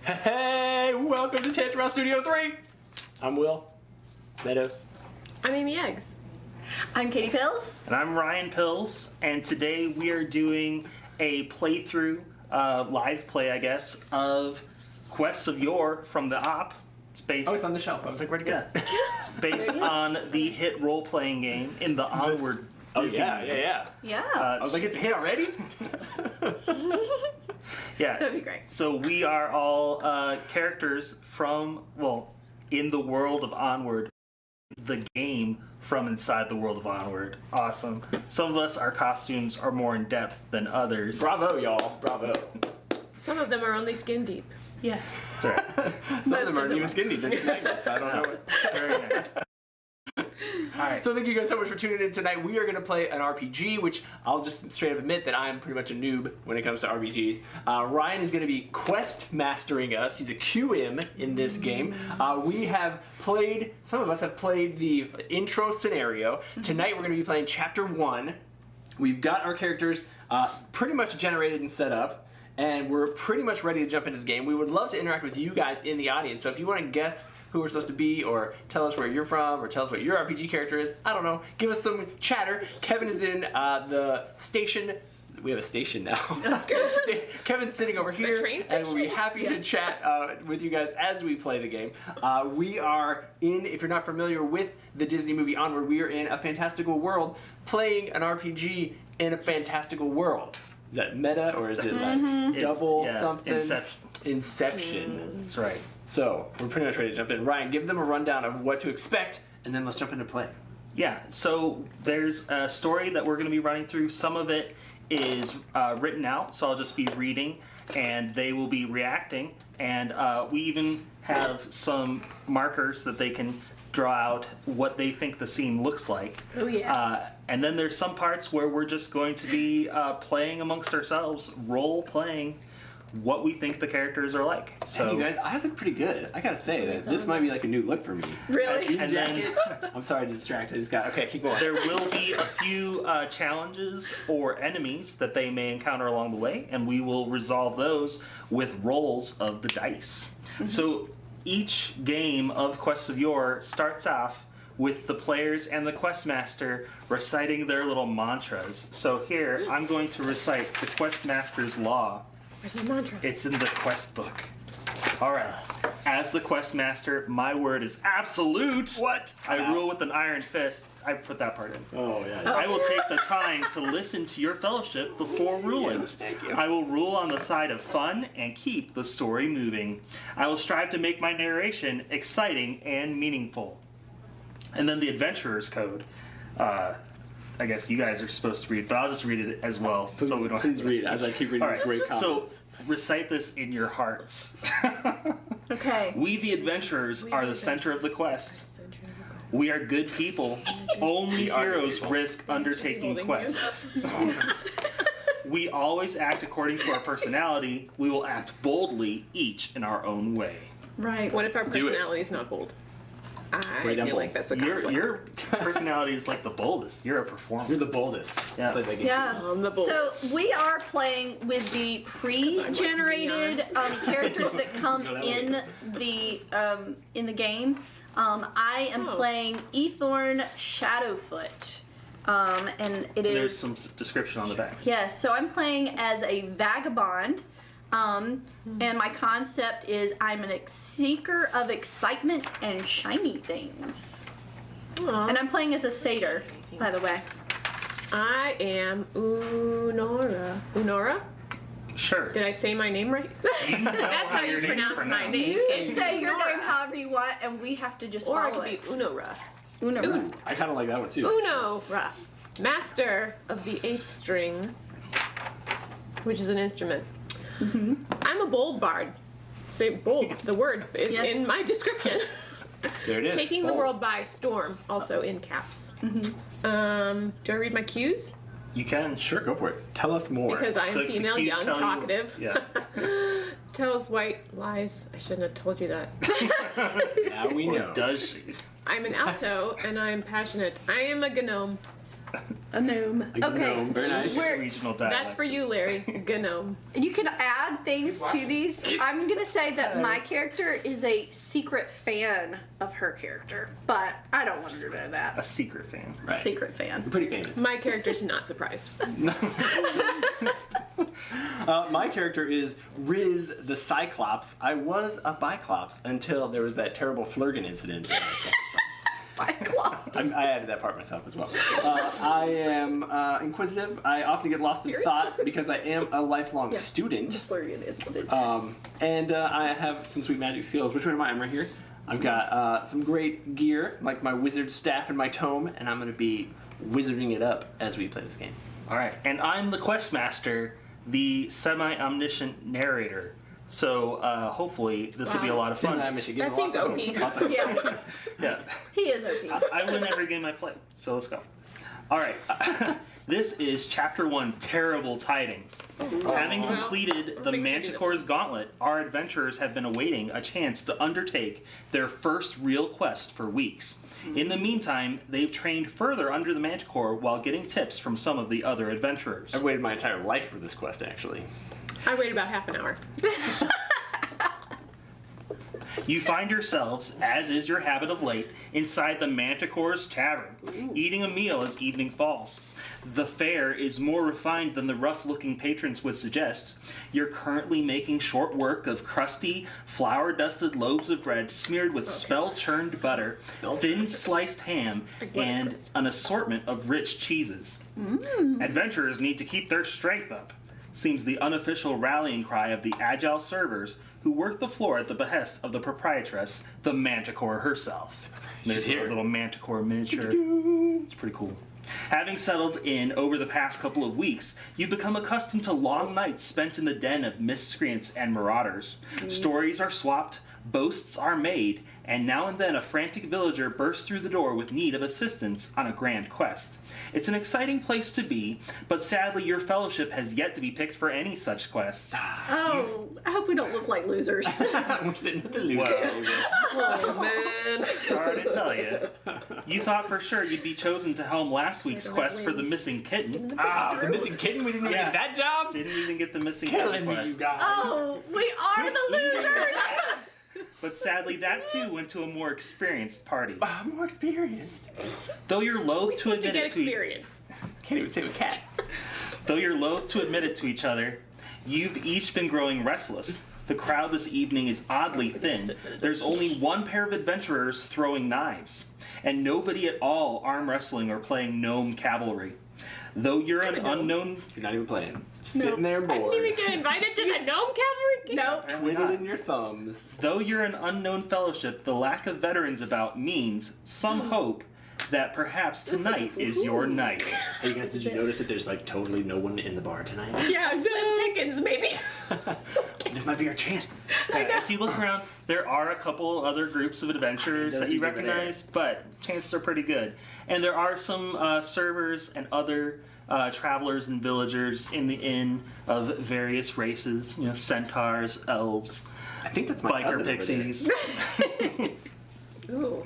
Hey, welcome to Terible Studio 3. I'm Will Meadows. I'm Amy Eggs. I'm Katie Pills. And I'm Ryan Pills, and today we are doing a playthrough, live play, I guess, of Quests of Yore from the Op. It's based. Oh, it's on the shelf. I was like, where'd it go? It's based on the hit role-playing game in the Onward. Oh, Disney yeah. Yeah. I was like, it's a hit already? Yes. That'd be great. So we are all characters from, well, in the world of Onward, the game from inside the world of Onward. Awesome. Some of us, our costumes are more in depth than others. Bravo, y'all. Bravo. Some of them are only skin deep. Yes. That's right. Some of them aren't even skinny. They're magnets. I don't know. Very nice. Alright. So thank you guys so much for tuning in tonight. We are going to play an RPG, which I'll just straight up admit that I'm pretty much a noob when it comes to RPGs. Ryan is going to be quest mastering us. He's a QM in this game. We have played, some of us have played the intro scenario. Tonight we're going to be playing Chapter 1. We've got our characters pretty much generated and set up, and we're pretty much ready to jump into the game. We would love to interact with you guys in the audience, so if you want to guess who we're supposed to be, or tell us where you're from, or tell us what your RPG character is, I don't know, give us some chatter. Kevin is in the station. We have a station now. Kevin's sitting over here, train and we'll be station? happy to chat with you guys as we play the game. We are in, if you're not familiar with the Disney movie Onward, we are in a fantastical world, playing an RPG in a fantastical world. Is that meta, or is it like double something? Inception. Inception. That's right. So, we're pretty much ready to jump in. Ryan, give them a rundown of what to expect, and then let's jump into play. Yeah, so there's a story that we're going to be running through. Some of it is written out, so I'll just be reading, and they will be reacting. And we even have some markers that they can draw out what they think the scene looks like. Oh, yeah. And then there's some parts where we're just going to be playing amongst ourselves, role-playing what we think the characters are like. So And you guys, I look pretty good. I gotta say that this might be like a new look for me. Really? And then I'm sorry to distract. I just got. Okay, keep going. there will be a few challenges or enemies that they may encounter along the way, and we will resolve those with rolls of the dice. So each game of Quests of Yore starts off with the players and the quest master reciting their little mantras. So here, I'm going to recite the quest master's law. Where's my mantra? It's in the quest book. All right. As the quest master, my word is absolute. What? I rule with an iron fist. I put that part in. Oh yeah. I will take the time to listen to your fellowship before ruling. Thank you. I will rule on the side of fun and keep the story moving. I will strive to make my narration exciting and meaningful. And then the Adventurer's Code. I guess you guys are supposed to read, but I'll just read it as well. Please, so we don't please have to read as I keep reading All these right. great comments. So recite this in your hearts. Okay. We, the adventurers, are the center of the quest. We are good people. Only are good heroes people. risk undertaking Holding quests. We always act according to our personality. We will act boldly, each in our own way. Right. What if our Do it. personality is not bold? I Right, I'm feel bold. like that's a conflict. Your personality is like the boldest. You're a performer. You're the boldest. Yeah. Play that game Yeah. too. I'm the boldest. So we are playing with the pre-generated characters that come in the game. I am Oh. playing Ethorn Shadowfoot, and it There's is some description on the back. yes. So I'm playing as a vagabond. And my concept is I'm a seeker of excitement and shiny things. Aw. And I'm playing as a satyr, by the way. I am Unora. Unora? Sure. Did I say my name right? You know That's how you your name's pronounce my pronounced. name. You It's say your Unora. name however you want, and we have to just Or it follow could it. be Unora. Unora. I kind of like that one too. Unora. Master of the 8th string, which is an instrument. I'm a bold bard. Say bold. The word is Yes. in my description. There it is. Taking the Bold. world by storm, also in caps. Do I read my cues? You can. Sure, go for it. Tell us more. Because I'm The female, keys young, tell you- talkative. Yeah. Tells white lies. I shouldn't have told you that. Now we Or know. does she? I'm an alto and I'm passionate. I am a gnome. A gnome. A Okay. gnome, very nice. It's a We're- regional dialect. That's for you, Larry. Gnome. You can add things to these. I'm gonna say that my character is a secret fan of her character, but I don't want her to know A that. secret fan. Right. Secret fan. Pretty famous. My character's not surprised. My character is Riz the Cyclops. I was a Biclops until there was that terrible Flurgan incident. I added that part myself as well. I am inquisitive. I often get lost in thought because I am a lifelong student. Flurgan incident. And I have some sweet magic skills. Which one am I? I'm right here. I've got some great gear, like my wizard staff and my tome, and I'm going to be wizarding it up as we play this game. All right, and I'm the quest master, the semi-omniscient narrator. So hopefully this will be a lot of fun. That seems OP. Yeah, Yeah, he is OP. I win every game I play. So let's go. All right, this is Chapter 1, Terrible Tidings. Having completed the Manticore's Gauntlet, our adventurers have been awaiting a chance to undertake their first real quest for weeks. In the meantime, they've trained further under the Manticore while getting tips from some of the other adventurers. I've waited my entire life for this quest, actually. I waited about half an hour. You find yourselves, as is your habit of late, inside the Manticore's Tavern, eating a meal as evening falls. The fare is more refined than the rough-looking patrons would suggest. You're currently making short work of crusty, flour-dusted loaves of bread smeared with spell-churned butter, thin sliced ham, and an assortment of rich cheeses. Adventurers need to keep their strength up, seems the unofficial rallying cry of the agile servers who work the floor at the behest of the proprietress, the Manticore herself. There's a little Manticore miniature. It's pretty cool. Having settled in over the past couple of weeks, you've become accustomed to long nights spent in the den of miscreants and marauders. Stories are swapped, boasts are made, and now and then a frantic villager bursts through the door with need of assistance on a grand quest. It's an exciting place to be, but sadly your fellowship has yet to be picked for any such quests. Oh, I hope we don't look like losers. We're sitting at the loot Well. table. Oh, man. Sorry to tell you. You thought for sure you'd be chosen to helm last week's quest for the missing kitten. Ah, the missing kitten? We didn't even get that job? Didn't even get the missing Killing kitten me, quest. you guys. Oh, we are the losers. But sadly, that too went to a more experienced party. I'm more experienced. Though you're loath to Supposed to admit get it to experience. Can't even say with cat. Though you're loath to admit it to each other, you've each been growing restless. The crowd this evening is oddly thin. There's only one pair of adventurers throwing knives, and nobody at all arm wrestling or playing gnome cavalry. Though you're an unknown... You're not even playing. Sitting there bored. I didn't even get invited to the gnome cavalry. Nope. Twiddling your thumbs. Though you're an unknown fellowship, the lack of veterans about means some hope that perhaps tonight is your night. Hey, you guys, did you notice that there's like totally no one in the bar tonight? Yeah, Slim Pickens, maybe. This might be our chance. As you look around, there are a couple other groups of adventurers that you Those over there. recognize, but chances are pretty good. And there are some servers and other travelers and villagers in the inn of various races, you know, centaurs, elves, I think that's my cousin biker over there. pixies. Ooh.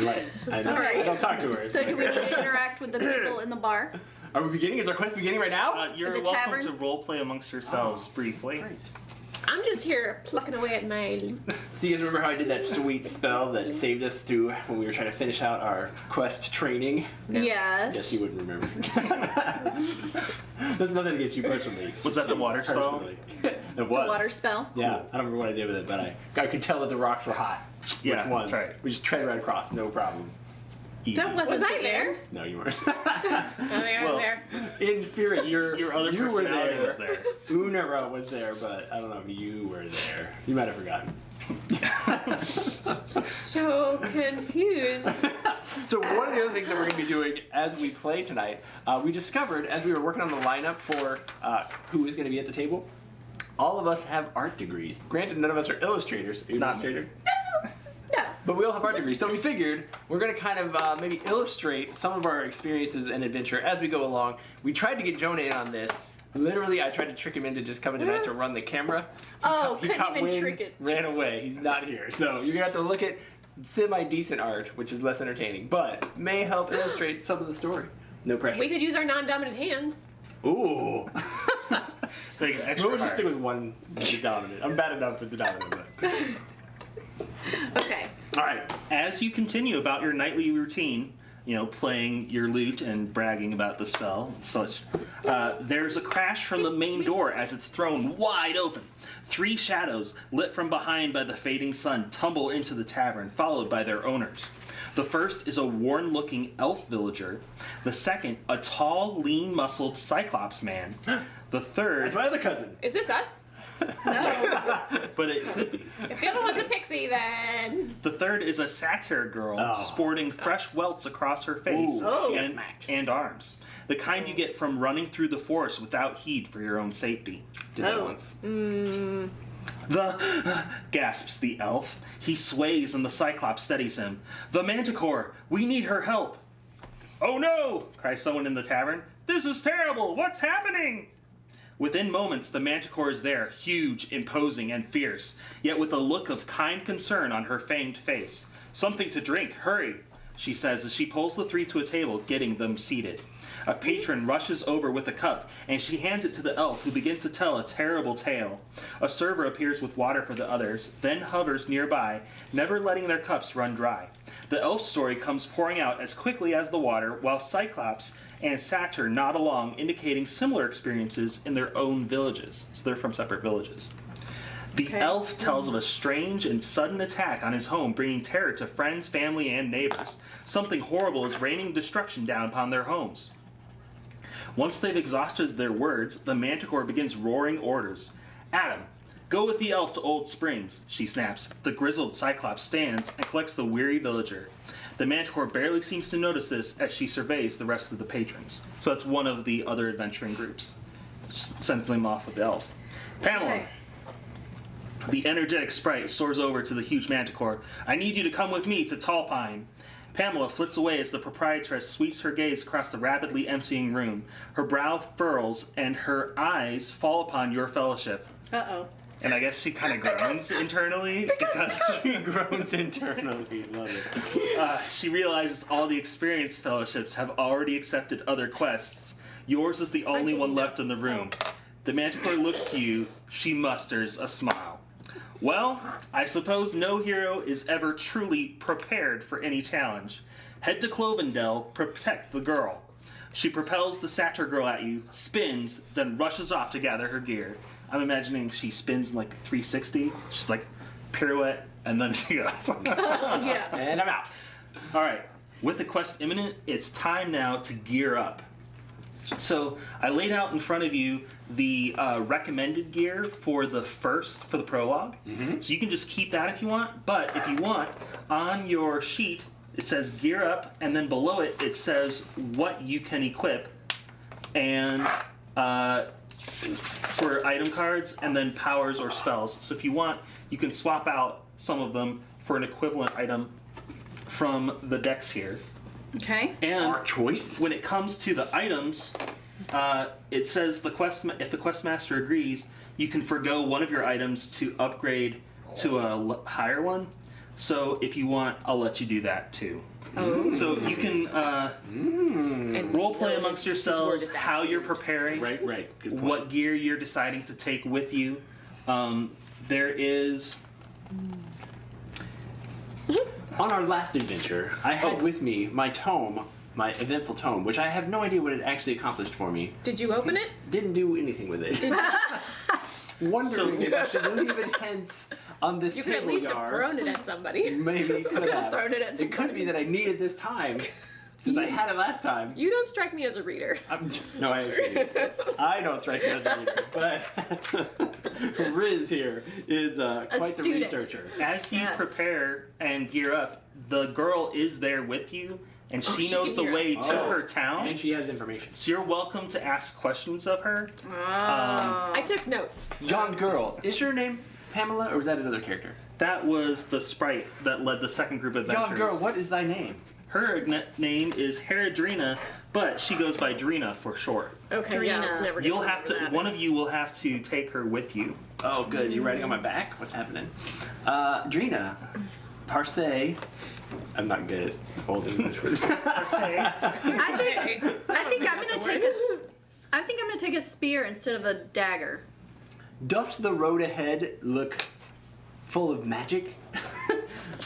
Right. I know. sorry. I don't talk to her. So do we need to interact with the people in the bar? Are we beginning? Is our quest beginning right now? You're the welcome tavern? to roleplay amongst yourselves briefly. I'm just here plucking away at my. So you guys remember how I did that sweet spell that saved us through when we were trying to finish out our quest training? Yes. Guess you wouldn't remember. That's nothing against you personally. Was that the water spell? Personally. It was. The water spell. Yeah, I don't remember what I did with it, but I could tell that the rocks were hot. Yeah, Which ones? that's right. We just tread right across, no problem. Easy. That wasn't Was I the there? end. No, you weren't. Oh, yeah, Well, I'm there. In spirit, Your other you were personality there. was there. Unara was there, but I don't know if you were there. You might have forgotten. So confused. So one of the other things that we're going to be doing as we play tonight, we discovered as we were working on the lineup for who is going to be at the table, all of us have art degrees. Granted, none of us are illustrators. Are you an Not me. illustrator? No. But we all have art degrees, so we figured we're going to kind of maybe illustrate some of our experiences and adventure as we go along. We tried to get Jonah in on this. Literally, I tried to trick him into just coming tonight to run the camera. Oh, He couldn't caught even wind, trick it. ran away. He's not here. So you're going to have to look at semi-decent art, which is less entertaining, but may help illustrate some of the story. No pressure. We could use our non-dominant hands. Ooh. Like extra We'll just hard. stick with one dominant. I'm bad enough with the dominant, but. Okay. All right. As you continue about your nightly routine, playing your lute and bragging about the spell and such, there's a crash from the main door as it's thrown wide open. 3 shadows, lit from behind by the fading sun, tumble into the tavern, followed by their owners. The first is a worn-looking elf villager. The second, a tall, lean-muscled Cyclops man. The third... That's my other cousin. Is this us? No. But it could be. If the other one's a pixie, then... The third is a satyr girl Oh. sporting fresh welts across her face Ooh, oh, and, smacked. and arms. The kind you get from running through the forest without heed for your own safety. Did that Oh. once. The... gasps the elf. He sways and the Cyclops steadies him. The Manticore! We need her help! Oh no! Cries someone in the tavern. This is terrible! What's happening? Within moments, the Manticore is there, huge, imposing, and fierce, yet with a look of kind concern on her fanged face. Something to drink, hurry, she says as she pulls the 3 to a table, getting them seated. A patron rushes over with a cup, and she hands it to the elf, who begins to tell a terrible tale. A server appears with water for the others, then hovers nearby, never letting their cups run dry. The elf's story comes pouring out as quickly as the water, while Cyclops and Satyr nod along, indicating similar experiences in their own villages. So they're from separate villages. The elf tells of a strange and sudden attack on his home, bringing terror to friends, family, and neighbors. Something horrible is raining destruction down upon their homes. Once they've exhausted their words, the Manticore begins roaring orders. Adam, go with the elf to Old Springs, she snaps. The grizzled Cyclops stands and collects the weary villager. The Manticore barely seems to notice this as she surveys the rest of the patrons. So that's one of the other adventuring groups. Just sends them off with the elf. Pamela. Okay. The energetic sprite soars over to the huge Manticore. I need you to come with me to Tall Pine. Pamela flits away as the proprietress sweeps her gaze across the rapidly emptying room. Her brow furls and her eyes fall upon your fellowship. Uh-oh. And I guess she kind of groans internally because He groans internally. Love it. she realizes all the experienced fellowships have already accepted other quests. Yours is the only one left in the room. The Manticore looks to you. She musters a smile. Well, I suppose no hero is ever truly prepared for any challenge. Head to Clovendell, protect the girl. She propels the satyr girl at you, spins, then rushes off to gather her gear. I'm imagining she spins like 360. She's like pirouette, and then she goes. Yeah. And I'm out. All right, with the quest imminent, it's time now to gear up. So I laid out in front of you the recommended gear for the prologue. So you can just keep that if you want. But if you want, on your sheet it says gear up, and then below it it says what you can equip, and for item cards, and then powers or spells. So if you want, you can swap out some of them for an equivalent item from the decks here. Okay. And Our choice. when it comes to the items, it says if the quest master agrees, you can forgo one of your items to upgrade to a higher one. So if you want, I'll let you do that too. Oh. So you can And role play no, amongst his word yourselves is how you're absolute. preparing, Right. Good point. what gear you're deciding to take with you. There is. On our last adventure, I had with me my tome, my eventful tome, which I have no idea what it actually accomplished for me. Did you open it? Didn't do anything with it. Wondering if I should leave it hence on this You could at table least have yard. thrown it at somebody. Maybe could have. thrown it at It could be that I needed this time, since I had it last time. You don't strike me as a reader. No, I actually I don't strike you as a reader, but Riz here is quite the student. researcher. As you Yes. prepare and gear up, the girl is there with you, and she she knows can the hear way us. to Oh. her town. And she has information. So you're welcome to ask questions of her. I took notes. Young girl, is your name Pamela, or was that another character? That was the sprite that led the second group of adventurers. Young girl, what is thy name? Her name is Herodrina, but she goes by Drina for short. Okay, yeah, I was Drina. never You'll gonna have to. remember that. One of you will have to take her with you. Oh, good. You riding on my back? What's happening? Drina, Parse, I'm not good at old English words. I think I'm gonna take a spear instead of a dagger. Does the road ahead look full of magic?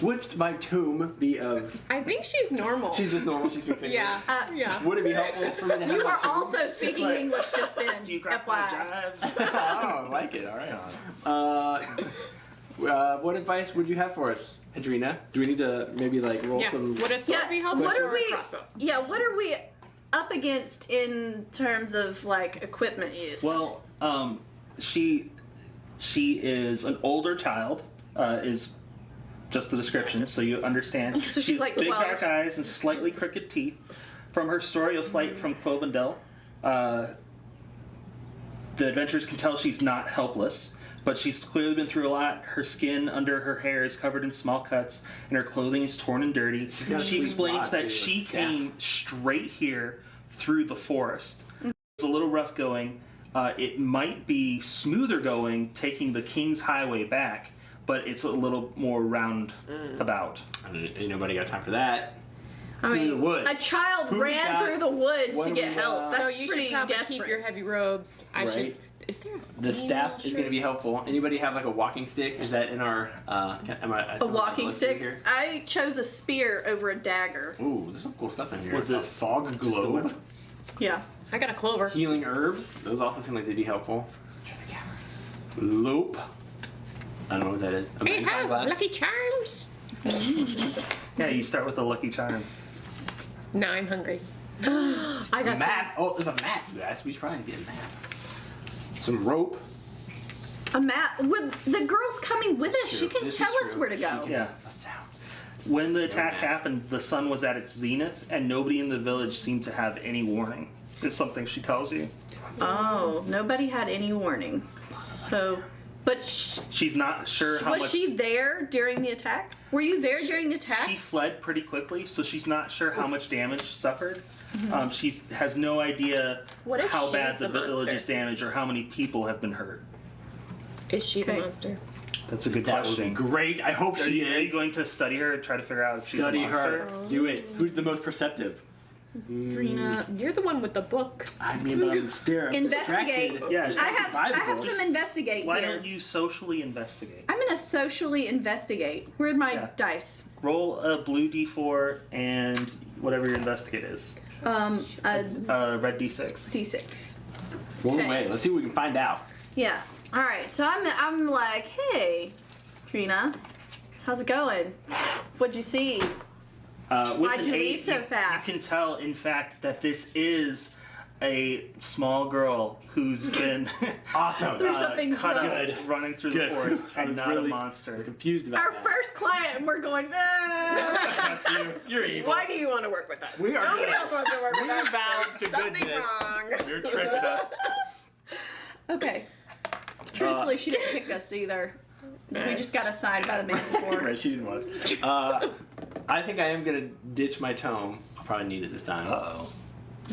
Would my tomb be of... I think she's normal. She's just normal, she speaks English. Yeah. Yeah. Would it be helpful for me to have You my are tomb? also speaking like- English just then. Do you grab my FYI. jive? Oh, I like it, alright. What advice would you have for us, Adrina? Do we need to maybe like roll Yeah. some... Would a sword be helpful what or are a we? crossbow? Yeah, what are we up against in terms of like equipment use? Well, she is an older child. Is just the description, so you understand. So she's She's like big 12. dark eyes and slightly crooked teeth. From her story of flight from Clovendell, the adventurers can tell she's not helpless, but she's clearly been through a lot. Her skin under her hair is covered in small cuts, and her clothing is torn and dirty. got a She clean explains bod, that too, she with came straight here through the forest. It's a little rough going. It might be smoother going, taking the King's Highway back, but it's a little more roundabout. Ain't nobody got time for that. I through mean, the woods. a child Who's ran got- through the woods what to do get we help. got? That's So you pretty should probably desperate. keep your heavy robes. I Right. should. Is there The female staff is going to be shirt? helpful. Anybody have like a walking stick? Is that in our... A walking stick. Here? I chose a spear over a dagger. Ooh, there's some cool stuff in here. Was a it fog the globe? whip? Yeah. I got a clover. Healing herbs. Those also seem like they'd be helpful. Loop. I don't know what that is. A We magnifying have glass? Lucky Charms. Yeah, you start with a lucky charm. Now I'm hungry. I got Map. Oh, there's a map. Yes, we should probably get a map. Some rope. A map. With the girl's coming with us, True. she can This is tell us true. where to She go. can- Yeah. Let's out. When the attack map. happened, the sun was at its zenith, and nobody in the village seemed to have any warning. It's something she tells you. Oh, nobody had any warning. So, but She's not sure how was much. she there during the attack? Were you there during the attack? She fled pretty quickly, so she's not sure how much damage suffered. She has no idea What if how she's bad the the monster? village is damaged or how many people have been hurt. Is she the Okay. monster? That's a good That would be question. great. I hope Are she you is. going to study her and try to figure out if she's a Study monster? her. Do it. Who's the most perceptive? Rena, you're the one with the book. I mean, I'm staring. Investigate. Distracted. Yeah, I have Just- some investigate Why here. don't you socially investigate? I'm gonna socially investigate. Where'd my Yeah. dice? Roll a blue d4 and whatever your investigate is. A Red d6. d6. Roll Okay. away. Let's see what we can find out. Yeah. All right. So I'm like, hey, Trina, how's it going? What'd you see? With Why'd an you 8, leave so fast? You can tell, in fact, that this is a small girl who's been Awesome. There's something cut wrong. up running through Good. the forest I and was not really a monster. confused about Our that. first client, and we're going. "Ah." Trust you. You're evil. Why do you want to work with us? We are Nobody good. else wants to work with We're us. bound There's to something goodness. wrong. You're tricking us. Okay. Truthfully, she didn't pick us either. We just got assigned by the manticore. Right, she didn't want us. I think I am gonna ditch my tome. I'll probably need it this time. Uh-oh.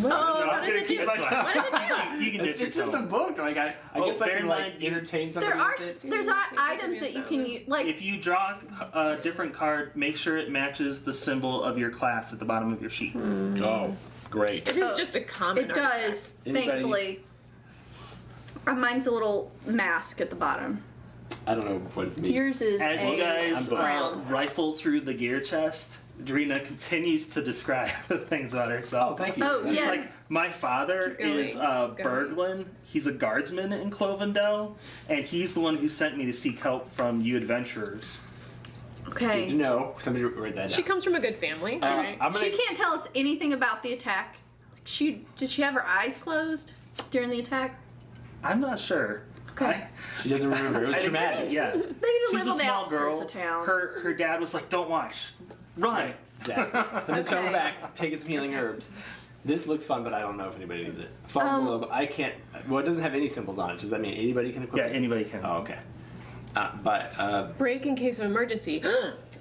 Oh, what does it do? What What does it do? You can ditch It's your just a tone. book. Like I Oh, guess I bear can in like mind, you- entertain somebody There are with it. there's items that you can use. Like If you draw a different card, make sure it matches the symbol of your class at the bottom of your sheet. Oh, great. It is just a common. it does, Anybody- thankfully. Mine's a little mask at the bottom. I don't know what it means. Yours is As you guys I'm brown. rifle through the gear chest, Drina continues to describe things about herself. Oh, thank you. Oh, She's yes. like, my father Keep going, is keep going. Berglin. He's a guardsman in Clovendell, and he's the one who sent me to seek help from you adventurers. Okay. Good to know. Somebody write that down. She comes from a good family, right? I'm gonna, She can't tell us anything about the attack. Did she have her eyes closed during the attack? I'm not sure. Okay. She doesn't remember. It was traumatic. Yeah. Maybe the She's a little small outskirts girl. of town. Her dad was like, "Don't watch, run." Exactly. Put the tome Okay. back. Take some healing herbs. This looks fun, but I don't know if anybody needs it. Fog globe. I can't. Well, it doesn't have any symbols on it. Does that mean anybody can equip Yeah, it? anybody can. Oh, okay. But Break in case of emergency.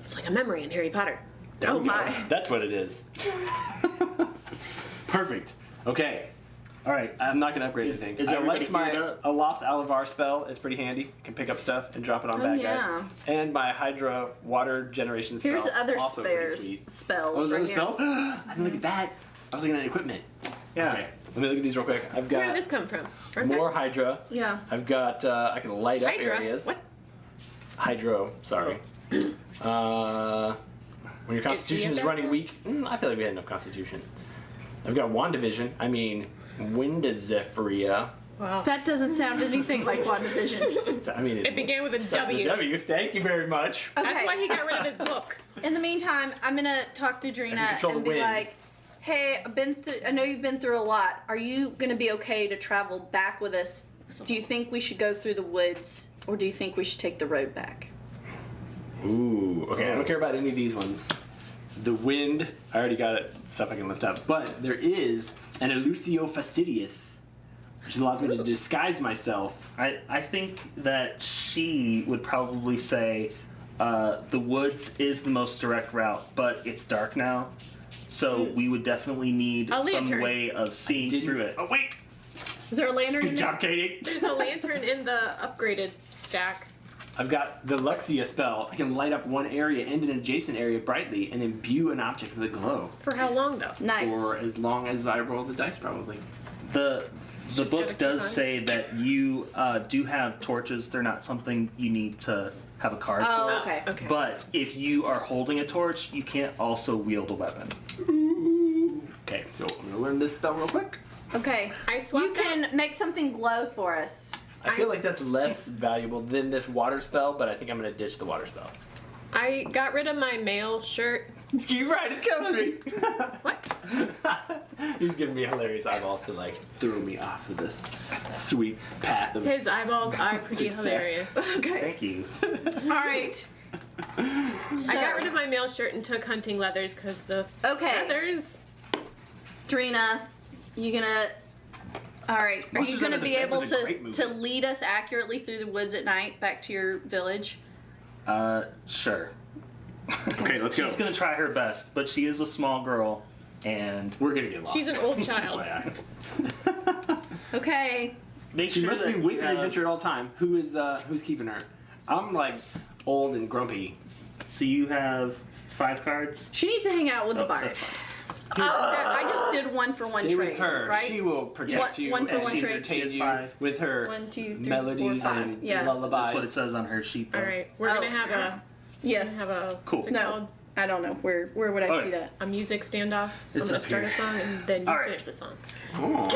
It's like a memory in Harry Potter. there Oh we go. my. That's what it is. Perfect. Okay. All right. I'm not gonna upgrade anything. is I everybody liked my geared up? Aloft Alavar spell. It's pretty handy. You can pick up stuff and drop it on Oh, bad yeah. guys. And my Hydra water generation spell. Here's other also pretty spares sweet. spells Oh, those right other here. spells? I didn't look at that. I was looking at equipment. Yeah. Okay, let me look at these real quick. I've Where got did this come from? Okay. more Hydra. Yeah. I've got, I can light up Hydra? areas. What? Hydro, sorry. When your constitution is up running there? weak, I feel like we had enough constitution. I've got WandaVision. I mean, Windazephyria. Wow. That doesn't sound anything like WandaVision. I mean, It began with a starts with W. Thank you very much. Okay. That's why he got rid of his book. In the meantime, I'm gonna talk to Drina control and the be wind. like, "Hey, I know you've been through a lot. Are you gonna be okay to travel back with us? Do you think we should go through the woods, or do you think we should take the road back?" Ooh, okay, I don't care about any of these ones. The wind, I already got it, stuff I can lift up. But there is an Elusio Fastidious, which allows me to disguise myself. I think that she would probably say the woods is the most direct route, but it's dark now, so we would definitely need A some lantern. way of seeing through it. Oh, wait! Is there a lantern in Good there? job, Katie! There's a lantern in the upgraded stack. I've got the Luxia spell. I can light up one area and an adjacent area brightly and imbue an object with a glow. For how long though? Nice. For as long as I roll the dice, probably. The She's book gotta does keep on. say that you do have torches. They're not something you need to have a card for. Oh, okay. Okay. But if you are holding a torch, you can't also wield a weapon. Okay, so I'm gonna learn this spell real quick. Okay. I swapped You can make something glow for us. I feel like that's less valuable than this water spell, but I think I'm gonna ditch the water spell. I got rid of my male shirt. You're right, it's killing me. What? He's giving me hilarious eyeballs to like throw me off of the sweet path of His eyeballs are pretty Success. hilarious. Okay. Thank you. All right. So, I got rid of my male shirt and took hunting leathers because the Okay. feathers. Drina, you gonna. All right. Are you Monsters gonna Under the be Bed able was a great movie. to lead us accurately through the woods at night back to your village? Sure. Okay, let's go. She's gonna try her best, but she is a small girl, and We're gonna get lost. She's an old child. FYI. Okay. make She sure must that be you with an have- adventure at all time. Who's keeping her? I'm like old and grumpy. So you have 5 cards. She needs to hang out with the Oh, bard. that's fine. I just did one for one Stay trade, with her. right? She will protect One- you one for and one she's trade. entertain She has you 5. with her 1, 2, 3, melodies 4, 5. and Yeah. lullabies. That's what it says on her sheet. Though. All right, we're Oh. gonna have a Yes. Cool. what's it No. called? I don't know. Where would I Okay. see that? A music standoff. I'm It's gonna up start here. a song and then you All right. finish the song. Oh.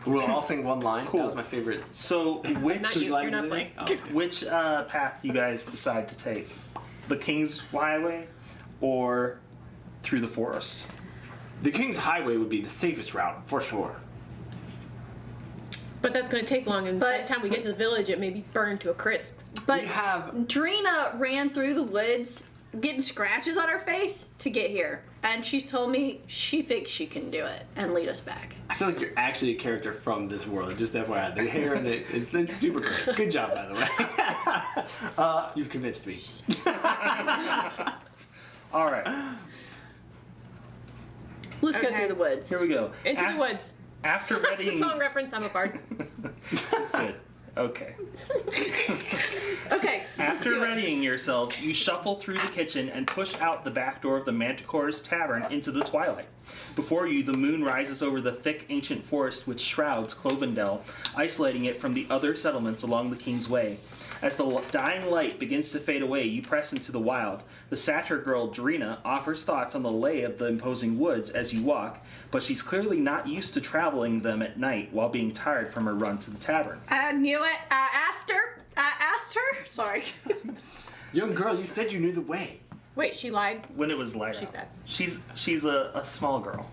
We'll all sing one line. Cool. That was my favorite. So which Not you. lines You're not did playing. it? Oh, okay. which path do you guys decide to take? The King's Highway, or through the forest? The King's Highway would be the safest route for sure. But that's gonna take long, and by But- the time we get to the village, it may be burned to a crisp. But We have Drina ran through the woods getting scratches on her face to get here. And she's told me she thinks she can do it and lead us back. I feel like you're actually a character from this world. Just FYI, the hair and it's super great. Good job, by the way. You've convinced me. All right, Let's go Okay. through the woods. here we go. Into the woods. After It's a readying, song reference. I'm a bard. that's good. Okay. Okay, let's After do it. readying yourselves, you shuffle through the kitchen and push out the back door of the Manticore's tavern into the twilight. Before you, the moon rises over the thick ancient forest which shrouds Clovendell, isolating it from the other settlements along the King's Way. As the dying light begins to fade away, you press into the wild. The satyr girl Drina offers thoughts on the lay of the imposing woods as you walk, but she's clearly not used to traveling them at night while being tired from her run to the tavern. I knew it. I asked her. Sorry. Young girl, you said you knew the way. Wait, she lied. When it was light She's out. bad. She's a small girl.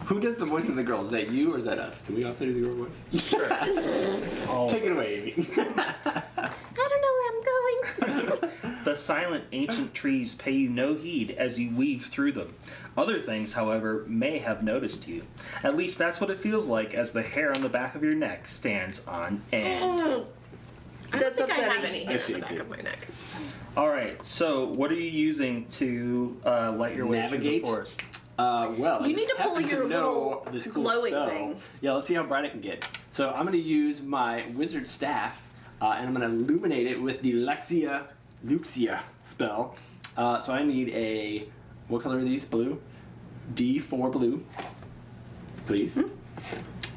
Who does the voice of the girl? Is that you or is that us? Can we also do the girl voice? Sure. It's all Take it away, Amy. I don't know where I'm going. The silent ancient trees pay you no heed as you weave through them. Other things, however, may have noticed you. At least that's what it feels like as the hair on the back of your neck stands on end. I don't That's think I have upsetting. any hair on Actually, the back you of my neck. All right, so what are you using to light your way through the Navigate? forest? Well, I You need just to pull happen your know little this cool glowing spell. thing. Yeah, let's see how bright I can get. So I'm going to use my wizard staff, and I'm going to illuminate it with the Luxia spell. So I need a, what color are these? Blue? D4 blue, please.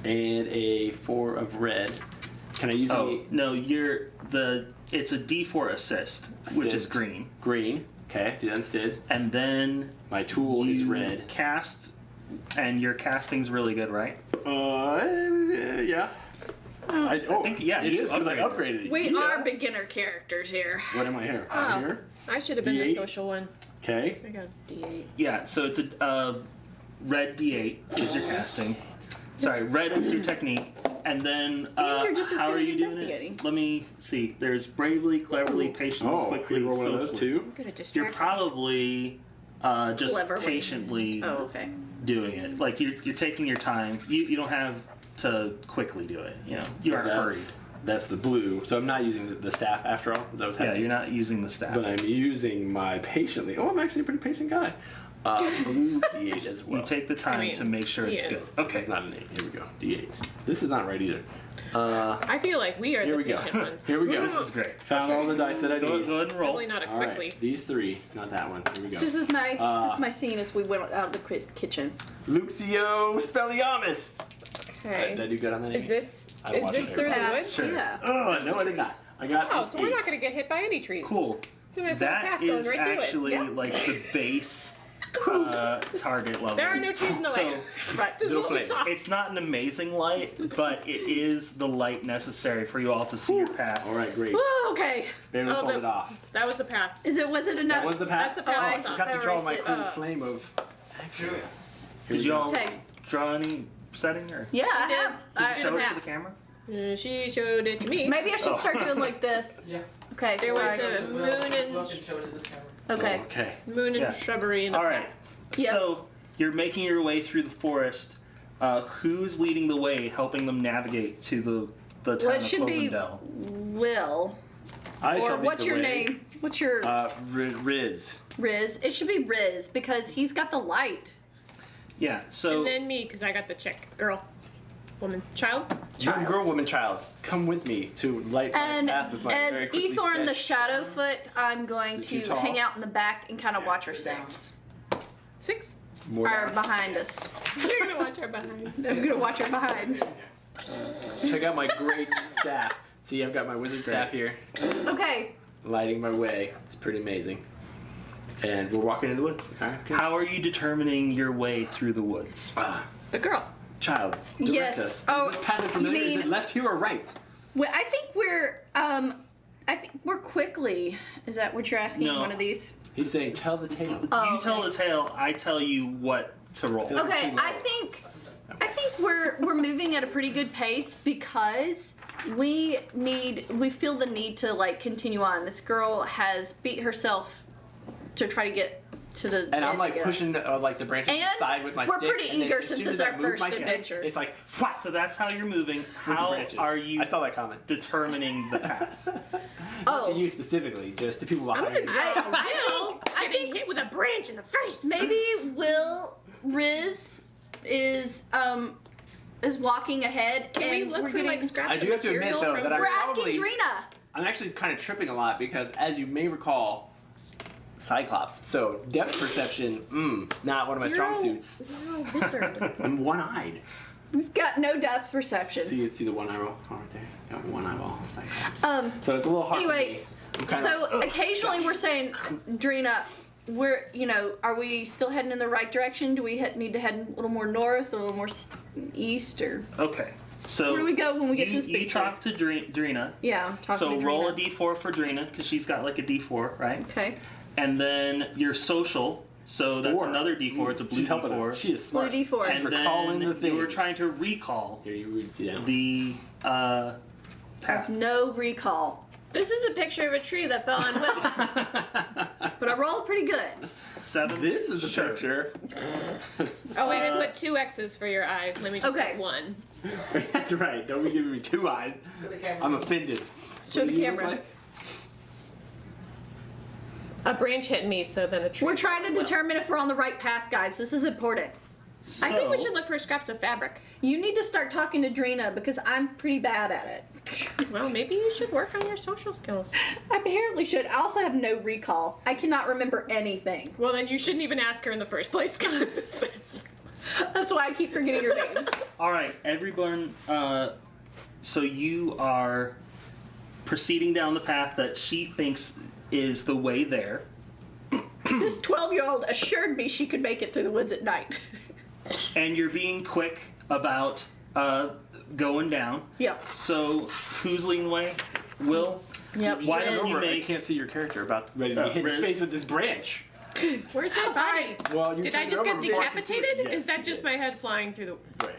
And a 4 of red. Can I use any? No, it's a D4 assist, which is Assist. green. Green. Okay, do that instead. And then My tool is you red. cast, and your casting's really good, right? Yeah. I think, yeah, it you is because I upgraded upgraded it. We Yeah. are beginner characters here. What am I here? Oh. I'm here. I should have been the D8. social one. Okay. I got D8. Yeah, so it's a red D8 is your casting. Sorry, red is your technique. And then, you're just as how good are at you doing investigating. it? Let me see. There's bravely, cleverly, patiently, Oh, quickly, can we roll one of those socially. too? I'm good at You're distracting. probably just Cleverly. patiently Oh, okay. doing it. Like you're taking your time. You don't have to quickly do it. You know, you are hurried. That's the blue. So I'm not using the staff after all. Is that what's Yeah, happening? you're not using the staff. But I'm using my patiently. Oh, I'm actually a pretty patient guy. Blue D8 as well. You take the time I mean, to make sure it's he good. is. Okay. It's not an 8. Here we go. D8. This is not right either. I feel like we are Here the we go. patient ones. Here we go. This is great. Found all the dice that I Go need. ahead and roll. Probably not a All quickly. right. These 3. Not that one. Here we go. This is my scene as we went out of the kitchen. Luxio Spelliamus. Okay. Did I do good on that? Is this I is watched this it. through the Yeah. woods? Sure. Yeah. Oh, no, I did not. I got Oh, so we're an not 8. going to get hit by any trees. Cool. It's a nice little That path going is right actually through it. like the base target level. There are no trees in the way. Right. This is Little what we flame. saw. It's not an amazing light, but it is the light necessary for you all to see your path. All right, great. Woo, okay. Barely Oh, pulled it off. That was the path. Was it enough? That was the path. That's the path Oh, I I saw. forgot to draw my Erased it. cool flame of action. Here Did we you go. all Okay. draw any setting or Yeah, I did. have. did I you show it have. to the camera? She showed it to me. Maybe I should Oh. start doing like this. Yeah. Okay. There was sorry. a moon and Will can show it to this camera. Okay. Okay. moon and Yeah. shrubbery and a All right. Yep. So you're making your way through the forest. Who's leading the way, helping them navigate to the town Well, of it should be Clovendell? Will. I Or shall lead what's the your way. name? What's your Riz. Riz? It should be Riz because he's got the light. Yeah. So And then me, because I got the chick. Girl. Woman. Child? Young girl, woman, child, come with me to light my And path with my as very quickly Ethorn the sketched- Shadowfoot, I'm going Is it to too tall? hang out in the back and kind of watch our six. 6? More Are down. behind us. You're going to watch our behind. I'm going to watch our behinds. Check out my great staff. See, I've got my wizard staff here, Okay. lighting my way. It's pretty amazing. And we're walking in the woods. All right, good. how are you determining your way through the woods? The girl. Child, direct Yes. us. Oh, Is this pattern familiar? Is mean- it left here or right? Well, I think we're quickly. Is that what you're asking? No. One of these? He's saying, tell the tale. Oh, You tell okay. the tale. I tell you what to roll. Okay. Okay, Too I low. think we're moving at a pretty good pace because we feel the need to like continue on. This girl has beat herself to try to get to the And I'm end like again. pushing like the branches And aside with my we're stick. pretty and then eager as since soon it's as I our move first my stick, adventure. It's like So that's how you're moving. with the How branches. are you I saw that comment. determining the path? Not to Oh, you specifically, just to people I'm behind going to you. draw I Will think getting hit with a branch in the face. maybe Riz is walking ahead Can we and look we're for getting. like scraps I do of have to admit, material though, from that I We're probably- asking Drina. I'm actually kind of tripping a lot because, as you may recall, Cyclops. So depth perception, not one of my strong suits. You're a wizard. I'm one-eyed. He's got no depth perception. See the one eyeball right there. Got one eyeball. Cyclops. Um. So it's a little hard. Anyway, for me. I'm kinda So like, occasionally we're saying, Drina, are we still heading in the right direction? Do we need to head a little more north, a little more east, or Okay. So where do we go when we get to this you big talk to Drina. Yeah, I'm talking So to roll a Drina. d4 for Drina because she's got like a d4, right? Okay. And then your social. So that's 4. another d4. It's a blue She's helping d4. us. She is Blue smart. D4. She's And recalling then the you were things. trying to recall Here, you read it down. the path. No recall. This is a picture of a tree that fell on Will. But I rolled pretty good. 7. This is a Sure. picture. Oh, wait, I put 2 X's for your eyes. Let me just Okay. put 1. That's right. Don't be giving me 2 eyes. Show the camera. I'm offended. Show What the do you camera. look A branch hit me, so then a tree. We're trying to determine if we're on the right path, guys. This is important. So, I think we should look for scraps of fabric. You need to start talking to Drina because I'm pretty bad at it. Well, maybe you should work on your social skills. I apparently should. I also have no recall. I cannot remember anything. Well, then you shouldn't even ask her in the first place. That's why I keep forgetting her name. All right, everyone. So you are proceeding down the path that she thinks is the way there. This 12-year-old assured me she could make it through the woods at night. And you're being quick about going down. Yep. So who's leading the way? Will? Yep. Why don't you I make... can't see your character about ready to be hit in the Riz? face with this branch. Where's my body? Well, you Did I turned just over get before I could see it. decapitated? Yes, Is that you just did. my head flying through the... Right.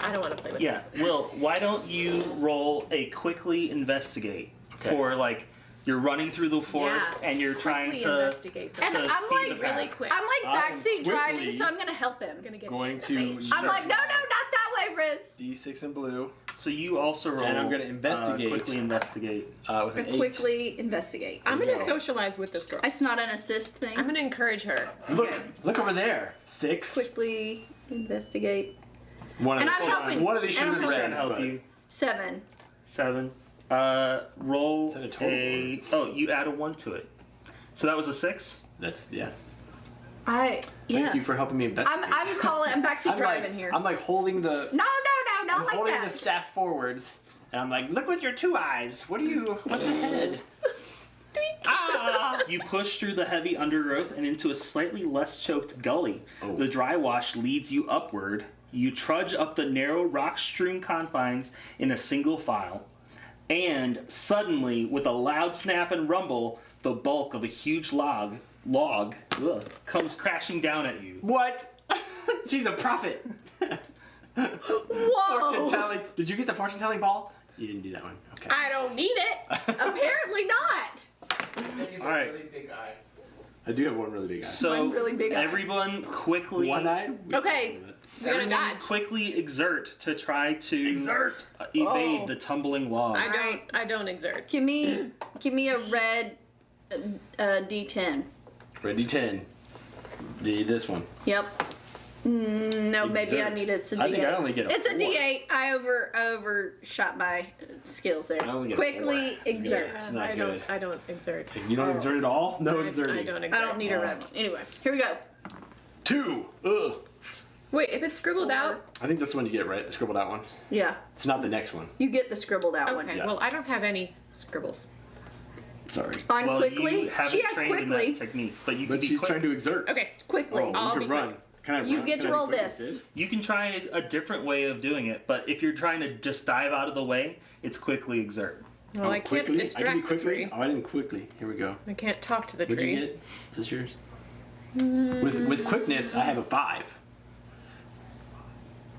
I don't want to play with Yeah, Will, why don't you roll a quickly investigate Okay. for, like, you're running through the forest and you're trying Quickly to... investigate And something. I'm see like, the path. really quick. I'm like I'm backseat driving, quickly- so I'm gonna help him. I'm gonna get Going hit to... in the face. I'm like, no, not that way, Riz. D6 in blue So you also roll... And I'm gonna investigate. quickly investigate. with an 8. Quickly investigate. I'm gonna No. socialize with this girl. It's not an assist thing. I'm gonna encourage her. Look over there. 6. Quickly investigate. One of And the, I'm helping. One of these And should I'm be Trying red. to help but- you. 7. 7. Roll Is that a total Oh, you add a 1 to it. So that was a 6? That's yes. Yeah. Thank you for helping me investigate. I'm calling. I'm backseat I'm driving like, here. I'm like holding the. No, I'm not like holding that. the staff forwards, and I'm like, look with your 2 eyes. What are you? What's ahead? You push through the heavy undergrowth and into a slightly less choked gully. Oh. The dry wash leads you upward. You trudge up the narrow rock-strewn confines in a single file. And suddenly, with a loud snap and rumble, the bulk of a huge log comes crashing down at you. What? She's a prophet. Whoa! Fortune telling. Did you get the fortune telling ball? You didn't do that one. Okay. I don't need it. Apparently not. All right. I do have one really big eye. So One really big eye. everyone quickly One eye. Okay. We're gonna dodge. quickly exert to try to Exert. evade Oh. the tumbling log. I don't exert. Give me a red D10. Ready 10. Need this one. Yep. No, maybe I Exert. need it's a D8. I think I only get a It's a 4. D8. I overshot my skills there. I only get a Quickly 4. exert. It's not I good. don't exert. You don't exert at all? No I exerting. don't exert. I don't need a red one. Anyway, here we go. 2. Ugh. Wait, if it's scribbled out. I think this one you get, right? The scribbled out one. Yeah, It's not the next one. you get the scribbled out one. Okay, Yeah. well I don't have any scribbles. Sorry. On Well, quickly. you haven't She has trained in quickly. that technique, but you can But be she's quick. trying to exert. Okay, Quickly. Oh, I'll you be can run. quick. Can I You run? get Can to I roll be quick this. instead? You can try a different way of doing it, but if you're trying to just dive out of the way, it's quickly exert. Well, I can't quickly? I can distract be the quickly? tree. Oh, I didn't quickly. Here we go. I can't talk to the What'd tree. you get? Is this yours? With quickness, I have a 5.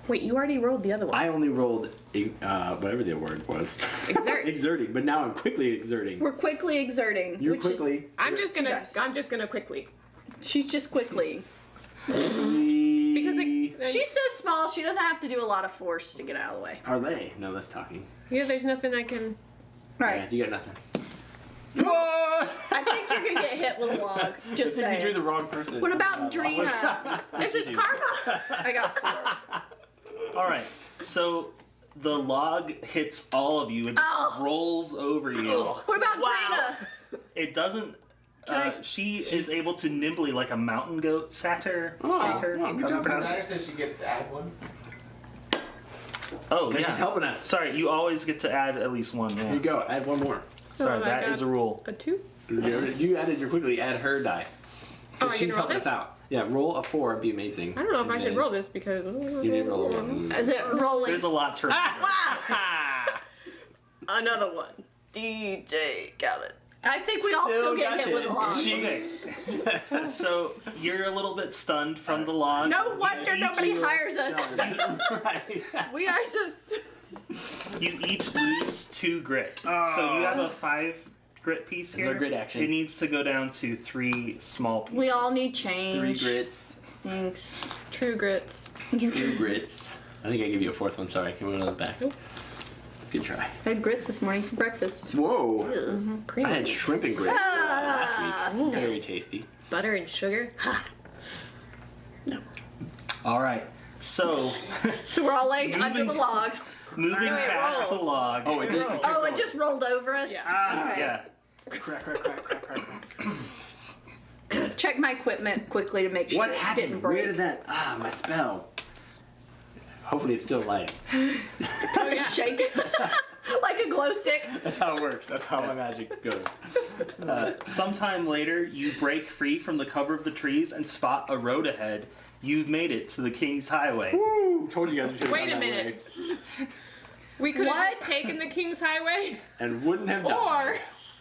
Wait, you already rolled the other one. I only rolled whatever the word was. Exert. Exerting, but now I'm quickly exerting. We're quickly exerting. You're which is- quickly. I'm just gonna. Yes. I'm just gonna quickly. she's just quickly. Because She's so small, she doesn't have to do a lot of force to get out of the way. Parlay. No, that's talking. yeah, there's nothing I can. Right. Yeah, you got nothing. Whoa! I think you're gonna get hit with a log. I Just think you drew saying. the wrong person. What about Drina? This is karma. I got 4. All right, so the log hits all of you and just Oh. rolls over you. What about Wow. Drina? It doesn't. I- She is able to nimbly, like a mountain goat, satyr. Oh, Satyr, wow, good how do you job. pronounce it? Designer says she gets to add one. Oh, She's yeah. helping us. Sorry, you always get to add at least one. Here you Yeah. go. Add one more. Sorry, I that got is a rule. A 2. You added your quickly. Add her die. Oh, I She's can roll helping this. us out. Yeah, roll a 4. It'd be amazing. I don't know if And I should then roll this because. You need to roll a 1. Is it rolling? There's a lot to remember. Another one. DJ Khaled. I think we all still get got hit with a log. Okay. So you're a little bit stunned from the log. No wonder nobody hires us. Right. We are just. You each lose 2 grit. So you have a 5 grit piece here. there grit action? It needs to go down to 3 small pieces. We all need 3 change. grits. Thanks. True grits. 2 grits. I think I gave you a 4th one. Sorry. Give me one of those back. Nope. Good try. I had grits this morning for breakfast. Whoa. Cream. I had shrimp and grits. last week. Very tasty. Butter and sugar. All right. So, So we're all laying under the log. moving Wait, past roll. the log. Oh, it did. Oh, it just rolled over us? Yeah. Okay. Yeah. Crack, crack, crack, crack, crack. Check my equipment quickly to make sure What it happened? didn't break. Where did that? My spell. Hopefully it's still light. Oh, yeah. Shake it. Like a glow stick. That's how it works. That's how my magic goes. Sometime later, you break free from the cover of the trees and spot a road ahead. You've made it to the King's Highway. Woo! Told you guys we should have Wait gone a that minute. way. We could have What? just taken the King's Highway, And wouldn't have done. or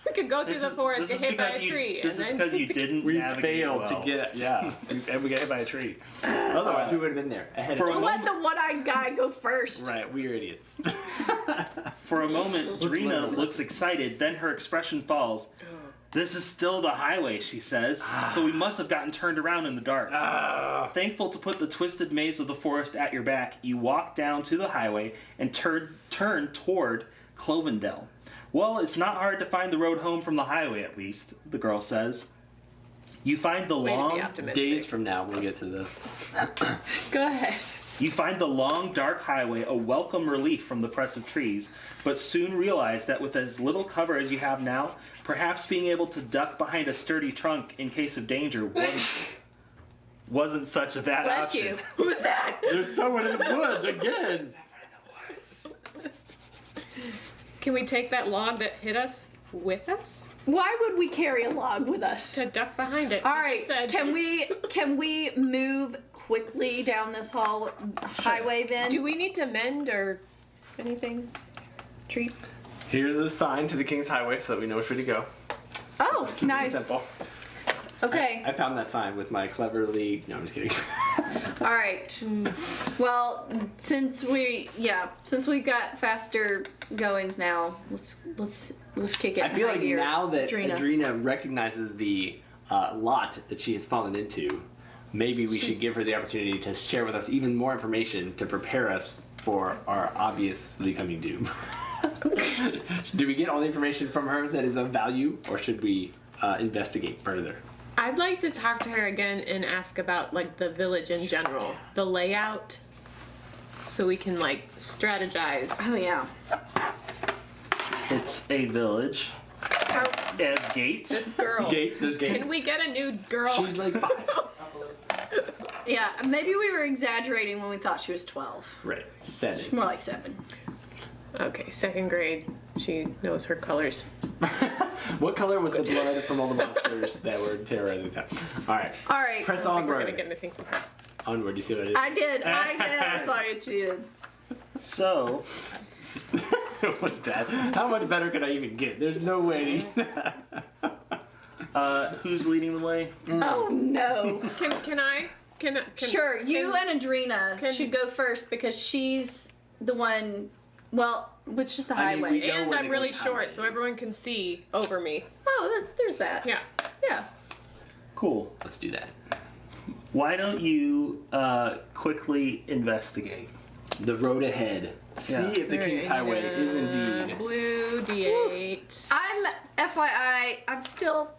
we could go through This the is- forest, this get is hit by a because tree, This is and because then you didn't We navigate failed well. to get, and we got hit by a tree. Otherwise, we would have been there ahead For of a time. Let the one-eyed guy go first. Right, we're idiots. For a moment, Drina learn. looks excited, then her expression falls. This is still the highway, she says, so we must have gotten turned around in the dark. Thankful to put the twisted maze of the forest at your back, you walk down to the highway and turn toward Clovendell. Well, it's not hard to find the road home from the highway, at least, the girl says. You find the Way to be long optimistic. Days from now, we'll get to the. Go ahead. You find the long, dark highway a welcome relief from the press of trees, but soon realize that with as little cover as you have now, perhaps being able to duck behind a sturdy trunk in case of danger wasn't such a bad Bless option. you. Who's that? There's someone in the woods again. Can we take that log that hit us with us Why would we carry a log with us? to duck behind it? All You right, just said- can we move quickly down this highway then? Do we need to mend or anything? Treat. Here's the sign to the King's Highway so that we know which way to go. Oh, nice. Simple. Okay. I found that sign with my cleverly. No, I'm just kidding. All right. Well, since we've got faster goings now, let's kick it. I feel like behind now that Adrena. Adrena recognizes the lot that she has fallen into, maybe we should give her the opportunity to share with us even more information to prepare us for our obviously coming doom. Do we get all the information from her that is of value, or should we investigate further? I'd like to talk to her again and ask about like the village in general, the layout, so we can like strategize. Oh yeah. It's a village. It has gates. This girl. Gates, there's gates. Can we get a new girl? She's like 5. Yeah. Maybe we were exaggerating when we thought she was 12. Right, 7. More like 7. Okay, second grade. She knows her colors. What color was the blood from all the monsters that were terrorizing town? All right. All right. Press I think we're gonna onward. get anything from her. Onward. You see what I did? I did. I saw you cheated. So, It was bad. How much better could I even get? There's no way. who's leading the way? Oh no. Can I? Can Sure, you can- and Adrena can- should go first because she's the one. Well, it's just the I mean, highway. we know And where I'm the really King's short, Highway so is. everyone can see over me. Oh, there's that. Yeah. Yeah. Cool. Let's do that. Why don't you quickly investigate? The road ahead. See Yeah. if the King's Highway is indeed. Blue D8. I'm still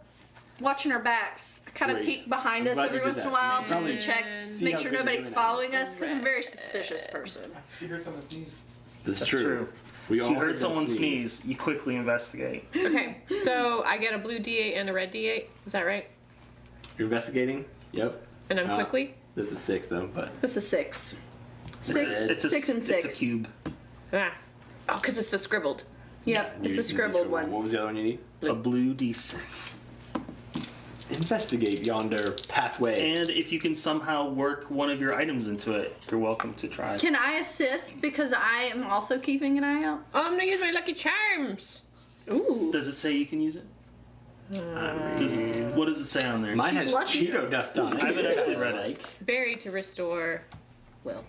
watching our backs. I kind of Great. peek behind I'm us glad every you did once in a that. while Man. just to Man. check, See make how sure good you're nobody's doing following us because I'm a very suspicious person. She heard someone sneeze. This is That's true. true. We all You heard that someone sneeze. You quickly investigate. Okay, so I get a blue D8 and a red D8. Is that right? You're investigating? Yep. And I'm quickly? This is 6 though, but This is 6. Six, It's a, 6 and 6. It's a cube. Ah. Oh, because it's the scribbled. Yep, it's you- the you scribbled just- What was ones. the other one you need? A blue D6. Investigate yonder pathway. And if you can somehow work one of your items into it, you're welcome to try. Can I assist because I am also keeping an eye out? Oh, I'm gonna use my lucky charms. Ooh. Does it say you can use it? What does it say on there? Mine has She's lucky. Cheeto dust on it. I haven't actually read it. Berry to restore will.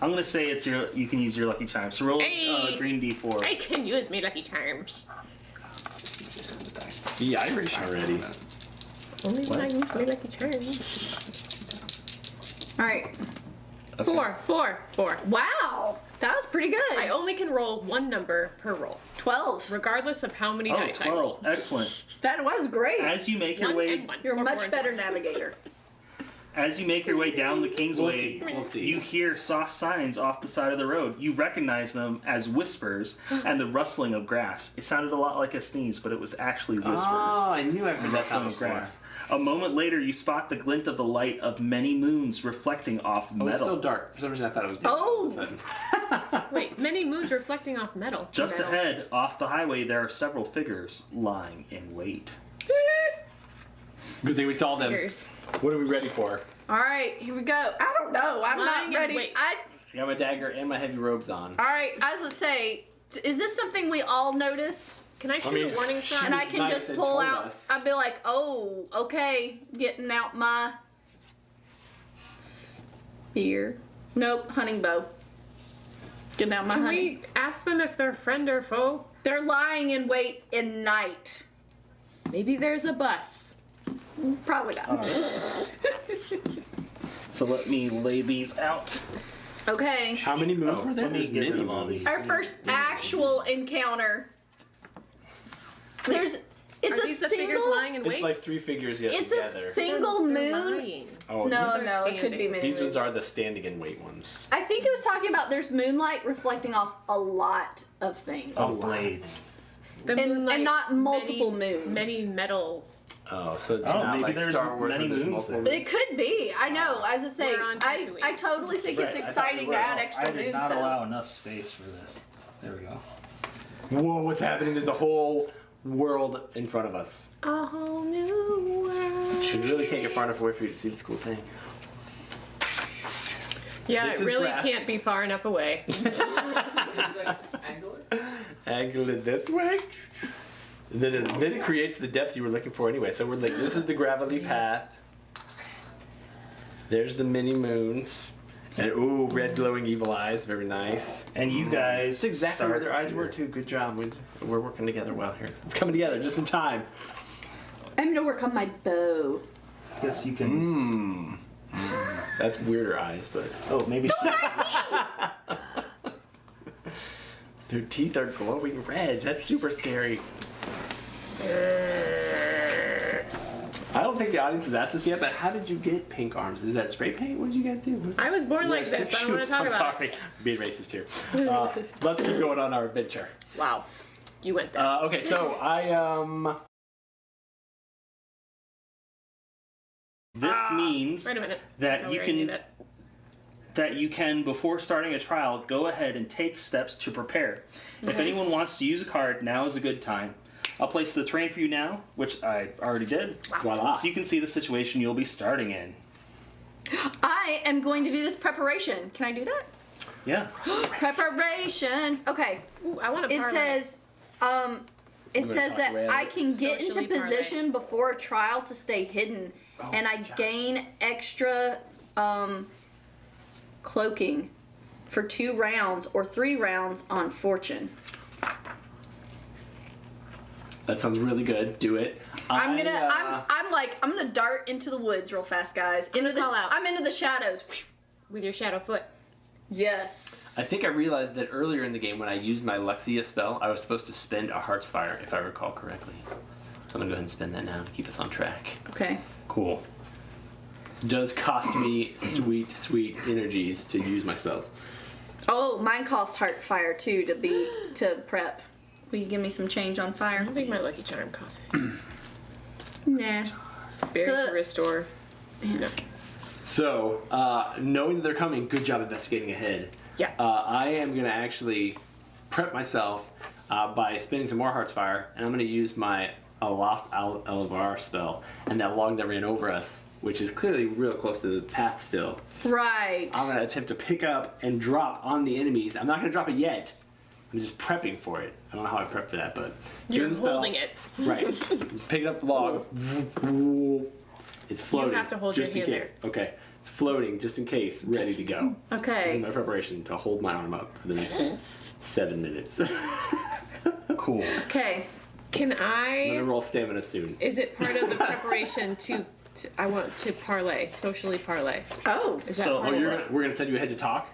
I'm gonna say it's you can use your lucky charm. So roll Hey! green D4. I can use me lucky charms. Yeah, I already. Only when I use my lucky charms. All right. Four. Wow, that was pretty good. I only can roll one number per roll. 12. regardless of how many Oh, dice I roll. 12. Excellent. That was great. As you make your One way and one. You're a Four, much four, and better four. navigator. As you make your way down the Kingsway, We'll see. you hear soft signs off the side of the road. You recognize them as whispers and the rustling of grass. It sounded a lot like a sneeze, but it was actually whispers. Oh, I knew I heard that Rustling sound of before. grass. A moment later, you spot the glint of the light of many moons reflecting off Oh, it's metal. so dark. For some reason, I thought it was day. Oh. All of a sudden. Wait, many moons reflecting off metal. Just Metal. ahead, off the highway, there are several figures lying in wait. Good thing we saw them. Figures. What are we ready for? All right, here we go. I don't know. I'm Lying in not ready. wait. I got my dagger and my heavy robes on. All right, I was gonna say, is this something we all notice? Can I shoot mean, a warning shot? And I was can nice just and pull told out. us. I'd be like, oh, okay, getting out my spear. Nope, hunting bow. Getting out my Can hunting. we ask them if they're friend or foe? They're lying in wait in night. Maybe there's a bus. Probably not. So let me lay these out. Okay. How many moons were there? Let me There's get rid many of all moons. these. Our first actual encounter. It's Are a these the figures single. lying in It's wait? like three figures yet It's together. a single They're moon. lying. Oh, No, These are no, it could be standing. many. these ones moons. are the standing and wait ones. I think it was talking about there's moonlight reflecting off a lot of things. Of blades. The And moonlight, not multiple many, moons. Many metal. Oh, so it's Oh, not maybe like there's Star Wars many where there's moons multiple then. It could be. I know. As I say, We're on Tatooine. I totally think it's Right, I thought exciting we to were. add extra I did moons. not though. allow enough space for this. There we go. Whoa, what's happening? There's a whole world in front of us. A whole new world. You really can't get far enough away for you to see this cool thing. Yeah, This it is really grass. can't be far enough away. Angle it this way. And then it creates the depth you were looking for anyway. So we're like, this is the gravelly path. There's the mini moons. And ooh, red glowing evil eyes, very nice. And you guys. That's exactly where their start eyes were here. too. Good job. We're working together well here. It's coming together just in time. I'm gonna work on my bow. Yes, you can. That's weirder eyes, but Oh, maybe. their teeth are glowing red. That's super scary. I don't think the audience has asked this yet, but how did you get pink arms? Is that spray paint? What did you guys do? I was born like this. I don't want to talk I'm about sorry. Being racist here. Let's keep going on our adventure. it. Wow. You went there. Okay, so This means Wait a minute. that No, you we already can did it. that you can, before starting a trial, go ahead and take steps to prepare. If Okay. anyone wants to use a card, now is a good time. I'll place the terrain for you now, which I already did. voila. So you can see the situation you'll be starting in. I am going to do this preparation. Can I do that? Yeah. Preparation. Okay. Ooh, I want to It says, it gonna says talk that red. I can get into Socially parlay. position before a trial to stay hidden, and I gain extra cloaking for 2 rounds or 3 rounds on fortune. That sounds really good. Do it. I'm gonna dart into the woods real fast, guys. call out. I'm into the shadows. with your shadow foot. Yes. I think I realized that earlier in the game when I used my Luxia spell, I was supposed to spend a Heart's Fire, if I recall correctly. So I'm gonna go ahead and spend that now to keep us on track. Okay. Cool. Does cost me sweet, sweet energies to use my spells. Oh, mine costs heart fire too to prep. Will you give me some change on I fire? don't think my lucky charm costs it. Nah. Berry to restore. No. So, knowing that they're coming, good job investigating ahead. Yeah. I am going to actually prep myself by spending some more Heart's Fire, and I'm going to use my Aloft Elevar spell, and that log that ran over us, which is clearly real close to the path still. Right. I'm going to attempt to pick up and drop on the enemies. I'm not going to drop it yet. I'm just prepping for it. I don't know how I prep for that, but You're doing the spell. holding it. Right. Picking up the log. It's floating. have to hold just your in hand case. Okay. It's floating just in case, ready to go. This Okay. is my preparation to hold my arm up for the next 7 minutes. I'm Cool. Okay. Can gonna I? roll stamina soon. Is it part of the preparation to I want to parlay, socially parlay? Oh. Is that So- part Oh, of you're it? gonna, we're gonna send you ahead to talk.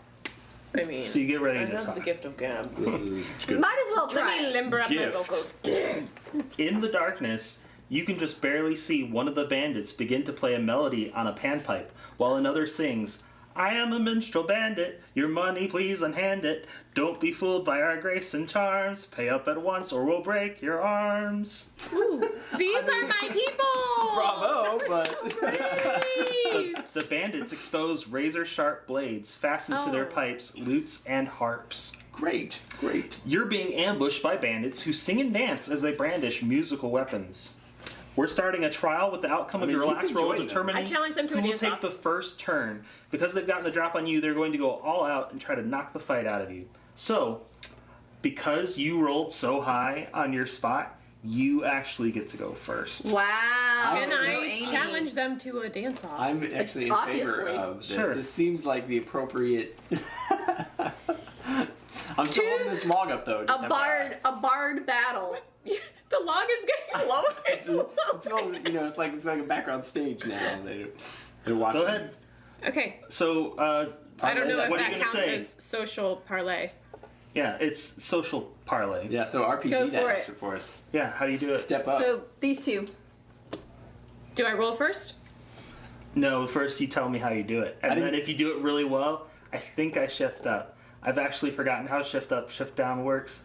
I mean, So you get ready I to have the talk. gift of gab. Good. Might as well Let try me it. limber up my Gift. vocals. In the darkness, you can just barely see one of the bandits begin to play a melody on a panpipe, while another sings, I am a minstrel bandit, your money please unhand it. Don't be fooled by our grace and charms, pay up at once or we'll break your arms. These are my people! Bravo, but The bandits expose razor-sharp blades fastened to their Oh. pipes, lutes, and harps. great. You're being ambushed by bandits who sing and dance as they brandish musical weapons. We're starting a trial with the outcome I of mean, your you last can roll join them. determining I challenge them to a who will dance take off. the first turn. Because they've gotten the drop on you, they're going to go all out and try to knock the fight out of you. So, because you rolled so high on your spot, you actually get to go first. Wow. Can Oh, I no, Amy. challenge them to a dance off? I'm actually in favor Obviously. of this. Sure. This seems like the appropriate. I'm still holding this log up though. just A bard battle. The log is getting lower. It's all, it's like a background stage now. They're watching. Go ahead. Okay, So, I don't know if what are that you going to counts say? as social parlay. Yeah, it's social parlay. Yeah, so RPG Go that for it. action for us. Yeah, how do you do it? Step up. So these two. Do I roll first? No, first you tell me how you do it. And didn't- then if you do it really well, I think I shift up. I've actually forgotten how shift up, shift down works.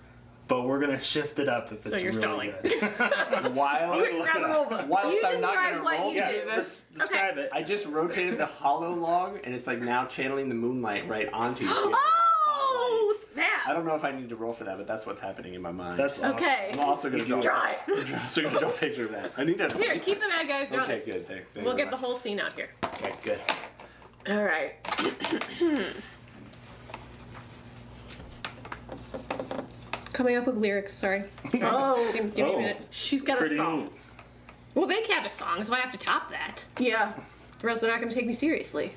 But we're going to shift it up if it's So you're really stalling. good. While, Quick, grab the roll. whilst You I'm not describe gonna what roll you to do. do this, Describe it. I just rotated the hollow log, and it's like now channeling the moonlight right onto you. So Oh, I snap. don't know if I need to roll for that, but that's what's happening in my mind. That's awesome. Okay. I'm also gonna draw. Try. I'm also gonna draw a picture of that. I need to. Here, keep the bad guys drawn. Okay, good. Thank We'll you get the whole scene out here. Okay, good. All right. Coming up with lyrics, sorry. Oh, Give me a minute. she's got Pretty a song. neat. Well, they have a song, so I have to top that. Yeah, Or else they're not going to take me seriously.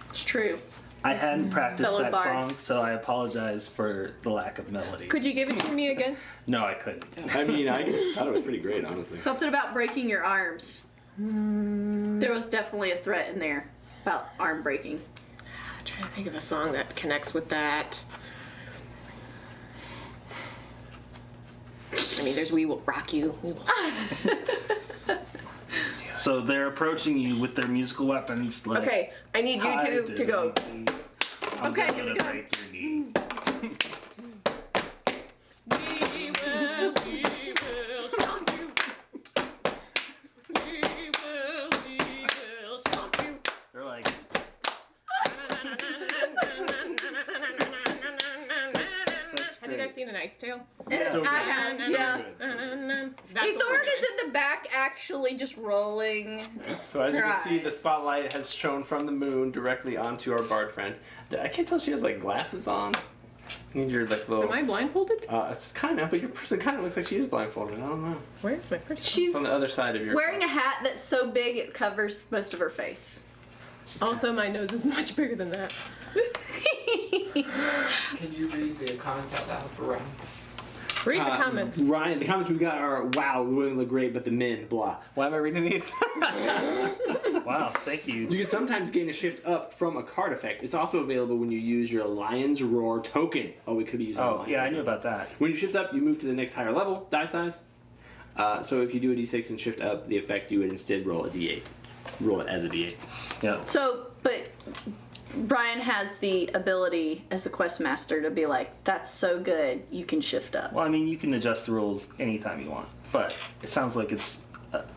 it's true. I hadn't practiced Fellow that bards. song, so I apologize for the lack of melody. Could you give it to me again? No, I couldn't. I mean, I thought it was pretty great, honestly. Something about breaking your arms. There was definitely a threat in there about arm breaking. I'm trying to think of a song that connects with that. I mean, there's We Will Rock You. We Will. So they're approaching you with their musical weapons. Like, Okay, I need you "Hi, to go. I'm Okay, gonna here we go. break your knee. We will stomp you. We will stomp you. They're like, Have you guys seen A Knight's Tale? So good. I have, So yeah. good. That's what we're Thorn doing. is in the back actually just rolling. So as you can see, the Right. spotlight has shone from the moon directly onto our bard friend. I can't tell if she has like glasses on. Need your like little. Am I blindfolded? It's kind of, but your person kind of looks like she is blindfolded. I don't know. Where's my pretty? She's It's on the other side of your. wearing a hat that's so big it covers most of her face. Also, my nose is much bigger than that. Can you read the comments out loud for Ryan? Read the comments. Ryan, the comments we've got are, wow, the women look great, but the men, blah. Why am I reading these? wow, thank you. You can sometimes gain a shift up from a card effect. It's also available when you use your Lion's Roar token. Oh, we could be using Oh, yeah, I knew Roar. about that. When you shift up, you move to the next higher level, die size. So if you do a d6 and shift up, the effect, you would instead roll a d8. Roll it as a d8. Yeah. So, but Brian has the ability as the quest master to be like, that's so good, you can shift up. Well, I mean, you can adjust the rules anytime you want, but it sounds like it's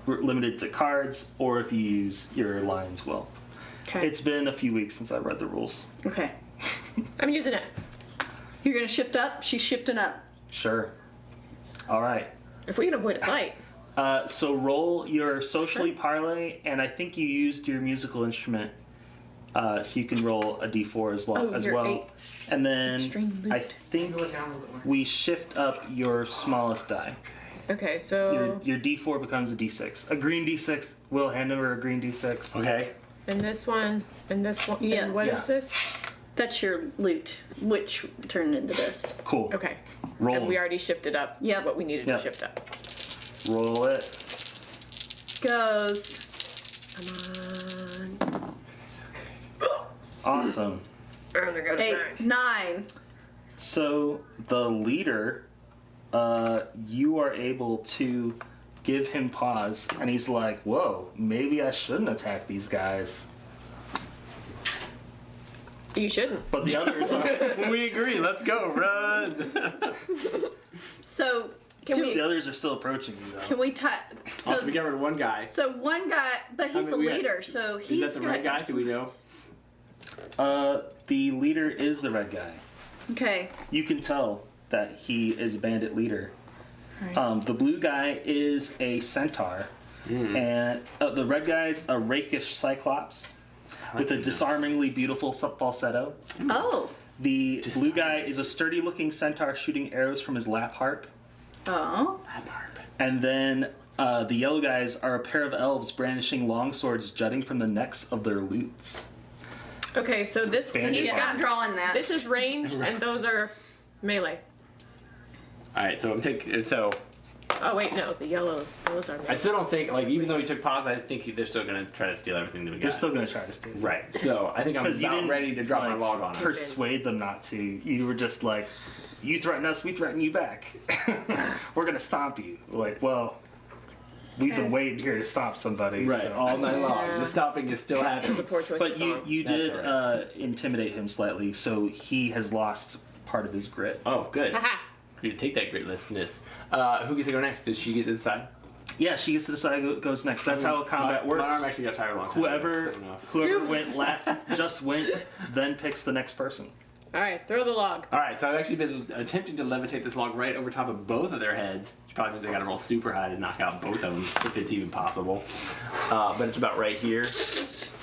limited to cards, or if you use your lion's will. Okay. It's been a few weeks since I read the rules. Okay. I'm using it. You're gonna shift up? She's shifting up. Sure. All right. If we can avoid a fight. So roll your socially parlay, and I think you used your musical instrument, so you can roll a d4 as you're well. 8. And then Extremely. I think Go down a little more. we shift up your smallest die. Okay, so Your d4 becomes a d6. A green d6. Will hand over a green d6. Okay. and this one, and this one, Yeah. and what is Yeah. this? That's your loot, which turned into this. Cool. Okay. Roll. And we already shifted up Yep. what we needed Yep. to shift up. Roll it. Goes. Come on. Awesome. I'm gonna go to 8, 9. 9. So the leader, you are able to give him pause, and he's like, "Whoa, maybe I shouldn't attack these guys." You shouldn't. But the others are. We agree. Let's go. Run. So The others are still approaching you, though. can we tie? Also, we got rid of one guy. So one guy, but he's mean, the we got- leader, so he's Is that the red guy? Do we know? The leader is the red guy. Okay. You can tell that he is a bandit leader. Alright. The blue guy is a centaur, and the red guy's a rakish cyclops with a disarmingly beautiful falsetto. Oh. The blue guy is a sturdy-looking centaur shooting arrows from his lap harp. Oh. And then the yellow guys are a pair of elves brandishing long swords jutting from the necks of their lutes. Okay, so this Bandit. he's Yeah, I'm got drawing that. this is ranged and those are melee. All right. So I'm taking. So Oh wait, no, the yellows, those are I melee. still don't think like even though he took pause, I think they're still gonna try to steal everything that we got. They're still going to try to steal. right. So I think I'm Because you about didn't ready to drop my log on him. persuade them not to. You were just like, "You threaten us, we threaten you back. We're gonna stomp you." Like, well, we've been Okay. waiting here to stop somebody. Right. so- All night long. Yeah. The stopping is still It's a happening. poor choice But of you song. you That's did all intimidate him slightly, so he has lost part of his grit. Oh, good. Haha. You take that gritlessness. Who gets to go next? Does she get to decide? Yeah, she gets to decide who goes next. That's how combat my, works. My arm actually got tired a long time ago. Whoever Good enough. whoever just went, then picks the next person. Alright, throw the log. All right, so I've actually been attempting to levitate this log right over top of both of their heads, which probably means I got to roll super high to knock out both of them, if it's even possible. But it's about right here,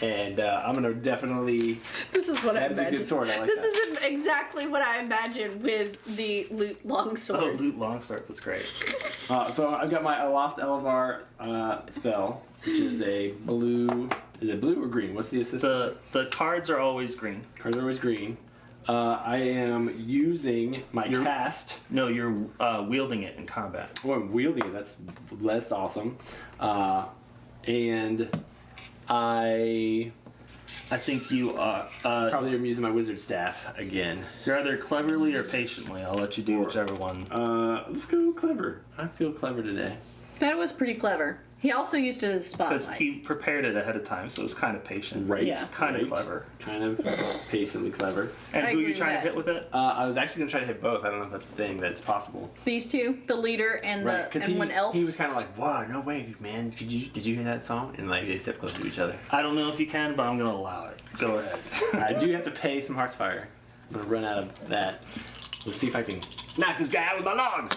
and I'm gonna definitely. This is what I That is a imagined. good sword. I like This that. is exactly what I imagined with the loot Oh, longsword. loot longsword, that's great. So I've got my Aloft Elevar spell, which is a blue. Is it blue or green? What's the assistant? The cards are always green. Cards are always green. I am using my cast. No, you're wielding it in combat. Oh, I'm wielding it. That's less awesome. And I think you are. probably am using my wizard staff again. You're either cleverly or patiently. I'll let you do whichever one. Let's go clever. I feel clever today. That was pretty clever. He also used it as a Because spotlight. he prepared it ahead of time, so it was kind of patient. Right. Yeah. Kind of Right. clever. Kind of patiently clever. And I who are agree you with trying that. to hit with it? I was actually gonna try to hit both. I don't know if that's a thing that's possible. These two, the leader and Right? the and one elf. he was kind of like, "Whoa, no way, man! Did you hear that song?" And like they stepped close to each other. I don't know if you can, but I'm going to allow it. Go ahead. I do have to pay some hearts fire. I'm gonna run out of that. Let's see if I can knock this guy out with my logs.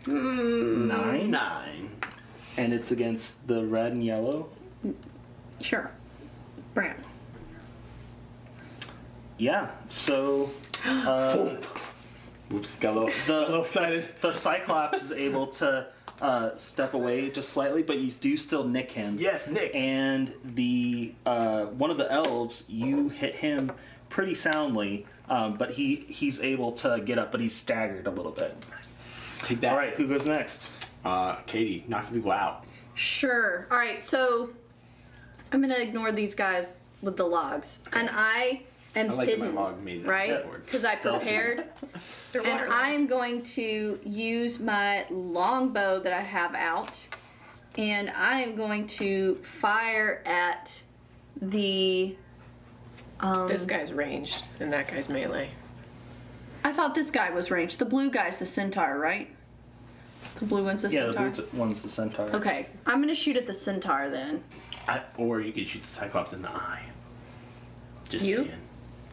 9. 9. And it's against the red and yellow. Sure. Brown. Yeah, so Whoops, got a little excited. the Cyclops is able to step away just slightly, but you do still nick him. Yes, Nick. And the one of the elves, you hit him pretty soundly, but he's able to get up, but he's staggered a little bit. Take that. All right, who goes next? Katie, knock some people out. Sure. All right. So I'm gonna ignore these guys with the logs, and I am I like that hidden, my log made it on the right? board. Because I Stealthy. prepared, and I am going to use my longbow that I have out, and I am going to fire at the. This guy's ranged and that guy's melee. I thought this guy was ranged. The blue guy's the centaur, right? The blue one's the Yeah, centaur. the blue one's the centaur. Okay, I'm gonna shoot at the centaur then. Or you could shoot the Cyclops in the eye. Just You? saying.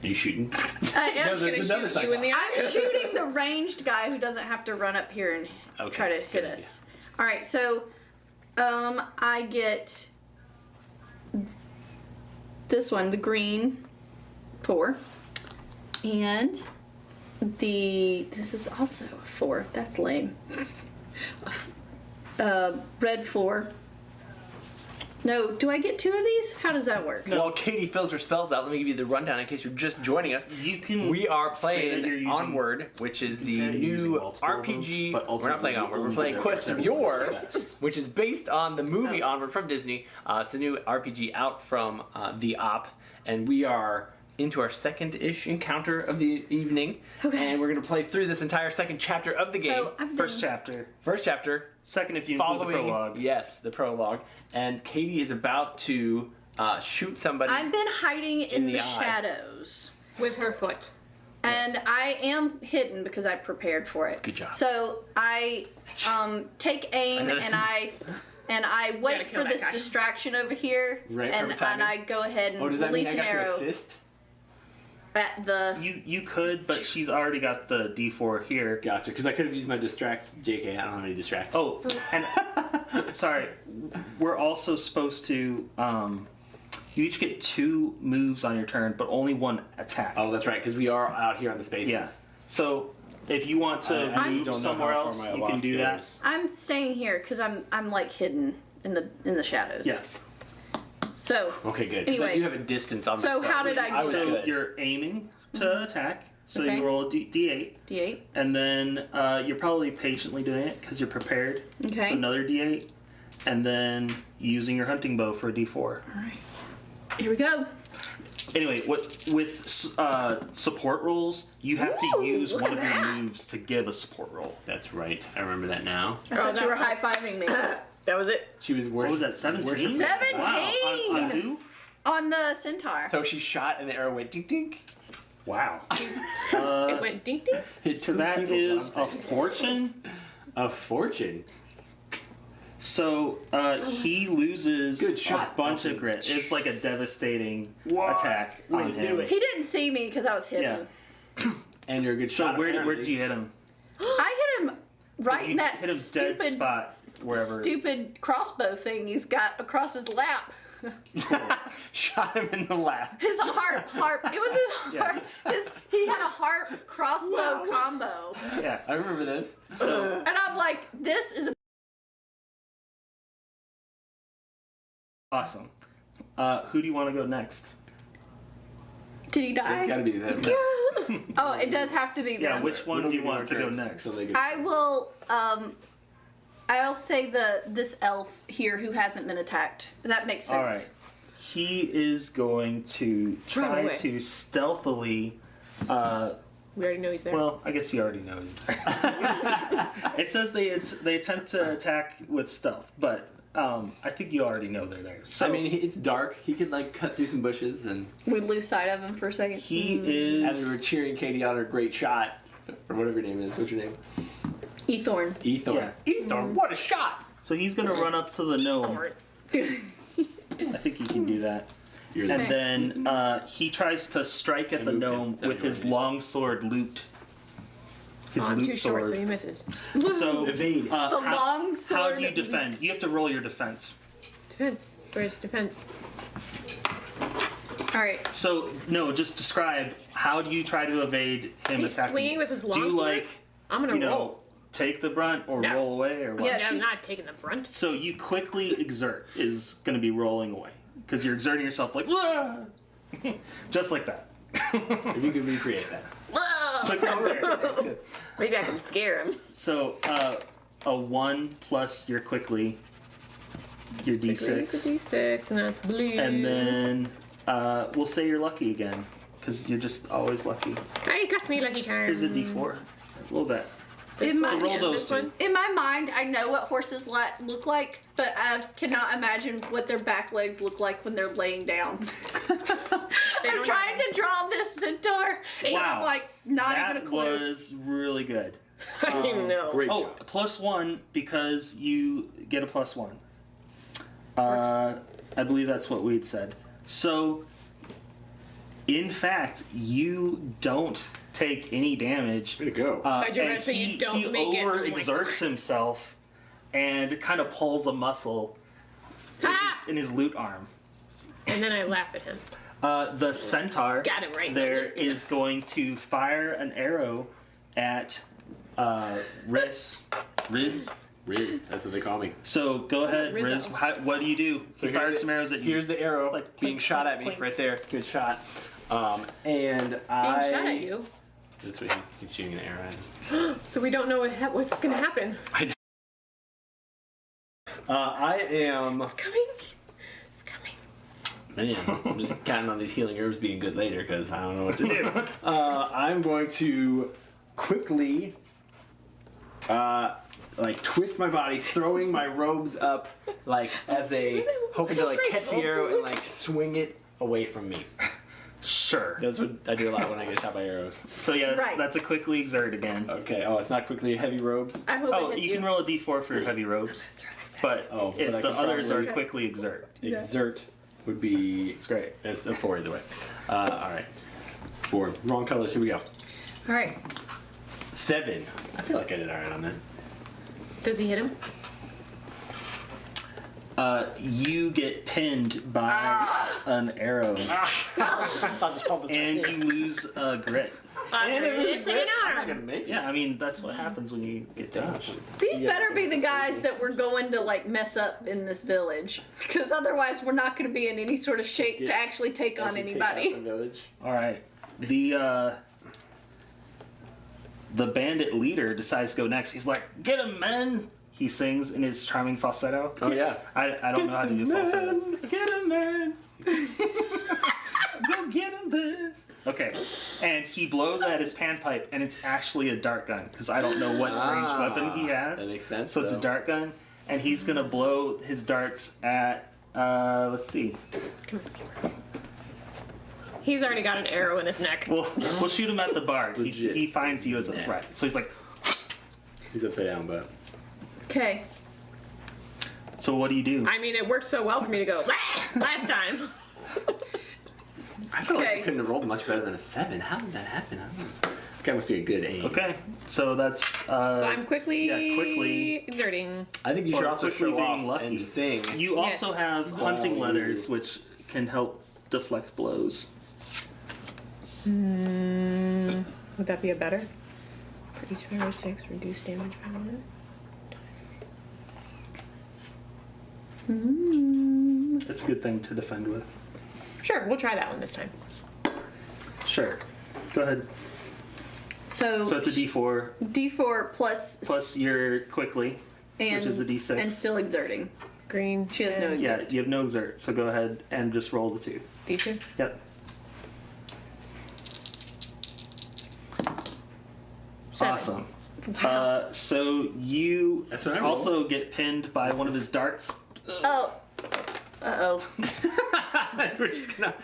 Are you shooting? I am No, shooting. there's another Shoot you in the eye. I'm shooting the ranged guy who doesn't have to run up here and Okay, try to hit good us. All right, so I get this one, the green 4, and this is also a 4. That's lame. Red 4. No, do I get 2 of these? How does that work? While Katie fills her spells out, let me give you the rundown in case you're just joining us. You can. We are say that playing you're using- Onward, which is can the say that you're using new multiple of them, RPG. but We're not playing Onward. We're playing Quest of Yore, which is based on the movie Onward from Disney. It's a new RPG out from the Op, and we are into our second-ish encounter of the evening. Okay. And we're going to play through this entire second chapter of the game. So I've been, First chapter. First chapter, Second if you include the following... prologue. Yes, the prologue. And Katie is about to shoot somebody. I've been hiding in the the eye. shadows. With her foot. And I am hidden because I prepared for it. Good job. So I take aim Another and I wait kill for that this guy. distraction over here, Right, and perfect timing. I go ahead and Oh, does that mean release I an got to arrow assist? at the. You could, but she's already got the D4 here. Gotcha, because I could have used my distract. JK, I don't have any distract. Oh, and sorry, we're also supposed to. You each get 2 moves on your turn, but only 1 attack. Oh, that's right, because we are out here on the spaces. Yeah. So if you want to I move don't know somewhere how far else, my you can aloft do that. goes. I'm staying here because I'm like hidden in the shadows. Yeah. So Okay, good. 'cause I Anyway. do have a distance on So my how spell, did I was do So good. you're aiming to attack. So Okay. you roll a D8, D8. and then you're probably patiently doing it because you're prepared. Okay. So another D8, and then using your hunting bow for a D4. All right. Here we go. Anyway, with support rolls, you have to Ooh, use look one at of your that. moves to give a support roll. That's right. I remember that now. I thought that you were one. high fiving me That was it. She was What was that? 17. 17! Wow. On who? on the centaur. So she shot and the arrow went dink dink. Wow. It went dink dink. Hit So two that people, is I'm a saying. fortune. A fortune. So he loses Good a shot, bunch of Elton. grit. It's like a devastating What? attack Way on to him. do it. He didn't see me because I was hidden. Yeah. And you're a good So shot. where did apparently. you hit him? I hit him right 'Cause in you that hit him dead stupid, spot wherever. stupid crossbow thing he's got across his lap. Shot him in the lap. His harp. It was his Yeah. harp. He had a harp crossbow combo. Yeah. I remember this. So And I'm like, this is a awesome. Who do you want to go next? Did he It's got die? to be them. Oh, it does have to be Yeah. them. Which one do you want to go next? I will I'll say this elf here who hasn't been attacked. That makes sense. All right. He is going to try away. to stealthily. We already know he's there. Well, I guess you already know he's there. It says they attempt to attack with stealth, but I think you already know they're there. So I mean, it's dark. He could like cut through some bushes, and We lose sight of him for a second. he as we is. were cheering Katie on her great shot, or whatever your name is. What's your name? Ethorn. Ethor. Ethor, what a shot! So he's gonna run up to the gnome. I think he can do that. You're And Okay. then he tries to strike at the moved him. gnome Is that with what you his wanted to do? long sword looped. His I'm loot too sword. short, so he misses. So Evade. The how, long how sword do you defend? You have to roll your defense. Defense. Where's defense? All right. So no, just describe how do you try to evade him He's attacking swinging you? with his Do long you sword? like I'm gonna you know roll. take the brunt or No. roll away or what? Yeah, I'm she's- not taking the brunt. So you quickly exert is going to be rolling away because you're exerting yourself like "Wah!" just like that. If you could recreate that. Quickly exert. Maybe I can scare him. So a 1 plus your quickly, your It's a d6, D6, and that's blue. and then we'll say you're lucky again because you're just always lucky. I got me lucky charm. Here's a d4, a little bit. In my, So roll Yeah, those this two. one. in my mind, I know what horses look like, but I cannot imagine what their back legs look like when they're laying down. I'm don't trying to draw this centaur, and Wow. it's like not That even a clue. was really good. I didn't know. Great Oh, job. +1 because you get a +1. I believe that's what we'd said. So, in fact, you don't take any damage. Way to go. Thought you were And gonna say you don't he make it. overexerts himself and kind of pulls a muscle Ha! in his loot arm. And then I laugh at him. The centaur Got him right. there is going to fire an arrow at Riz. Riz. That's what they call me. So go ahead, Rizzo. Riz. What do you do? So He here's fires the- some arrows at you. Here's the arrow like being plink, shot at me plink. right there. Good shot. And Being I. shot at you. That's what he's shooting an arrow at him. So we don't know what's gonna happen. I am. It's coming. It's coming. Man, I'm just counting on these healing herbs being good later because I don't know what to do. I'm going to quickly, like twist my body, throwing my robes up, like as a hoping to like catch the arrow and like swing it away from me. Sure. That's what I do a lot when I get shot by arrows. So yeah, Right. that's a quickly exert again. Okay. Oh, it's not quickly heavy robes. I hope Oh, it hits you can roll a d4 for your heavy robes, but Oh, if but I the could others are probably- quickly exert. Exert would be. It's great. It's a 4 either way. All right. 4. Wrong colors. Here we go. All right. 7. I feel like I did all right on that. Does he hit him? You get pinned by an arrow, and you lose grit. It's an I'm not arm. gonna make it. Yeah, I mean that's what happens when you get damaged. These Yeah. better be the guys that we're going to like mess up in this village, because otherwise we're not going to be in any sort of shape to Yeah. actually take on Actually take out anybody. the village. All right, the bandit leader decides to go next. He's like, "Get him, men!" He sings in his charming falsetto. Oh yeah. I don't know how to do falsetto. Get him, man. Go get him then. Okay, and he blows at his panpipe, and it's actually a dart gun because I don't know what ranged weapon he has. That makes sense. So it's a though. dart gun, and he's gonna blow his darts at. Let's see. He's already got an arrow in his neck. We'll shoot him at the bard. Legit. He finds you as a threat, so he's like. He's upside down, but. Okay. So what do you do? I mean, it worked so well for me to go last time. I feel like Okay. I couldn't have rolled much better than a 7. How did that happen? I don't know. This guy must be a good aim. Okay, so that's. So I'm quickly, yeah, quickly. exerting. I think you should Or also quickly show being off lucky. and sing. You Yes. also have hunting Oh, leathers, you- which can help deflect blows. Would that be a better? For each power 6, reduce damage by 1. It's a good thing to defend with. Sure, we'll try that one this time. Sure. Go ahead. So, So it's a D4 D4 plus your quickly, and, which is a D6. and still exerting. Green. She has no and exert. Yeah, you have no exert, so go ahead and just roll the 2. D2. Yep. 7. Awesome. So you That's what I also get pinned by one of his darts. Oh. Uh-oh. We're just gonna.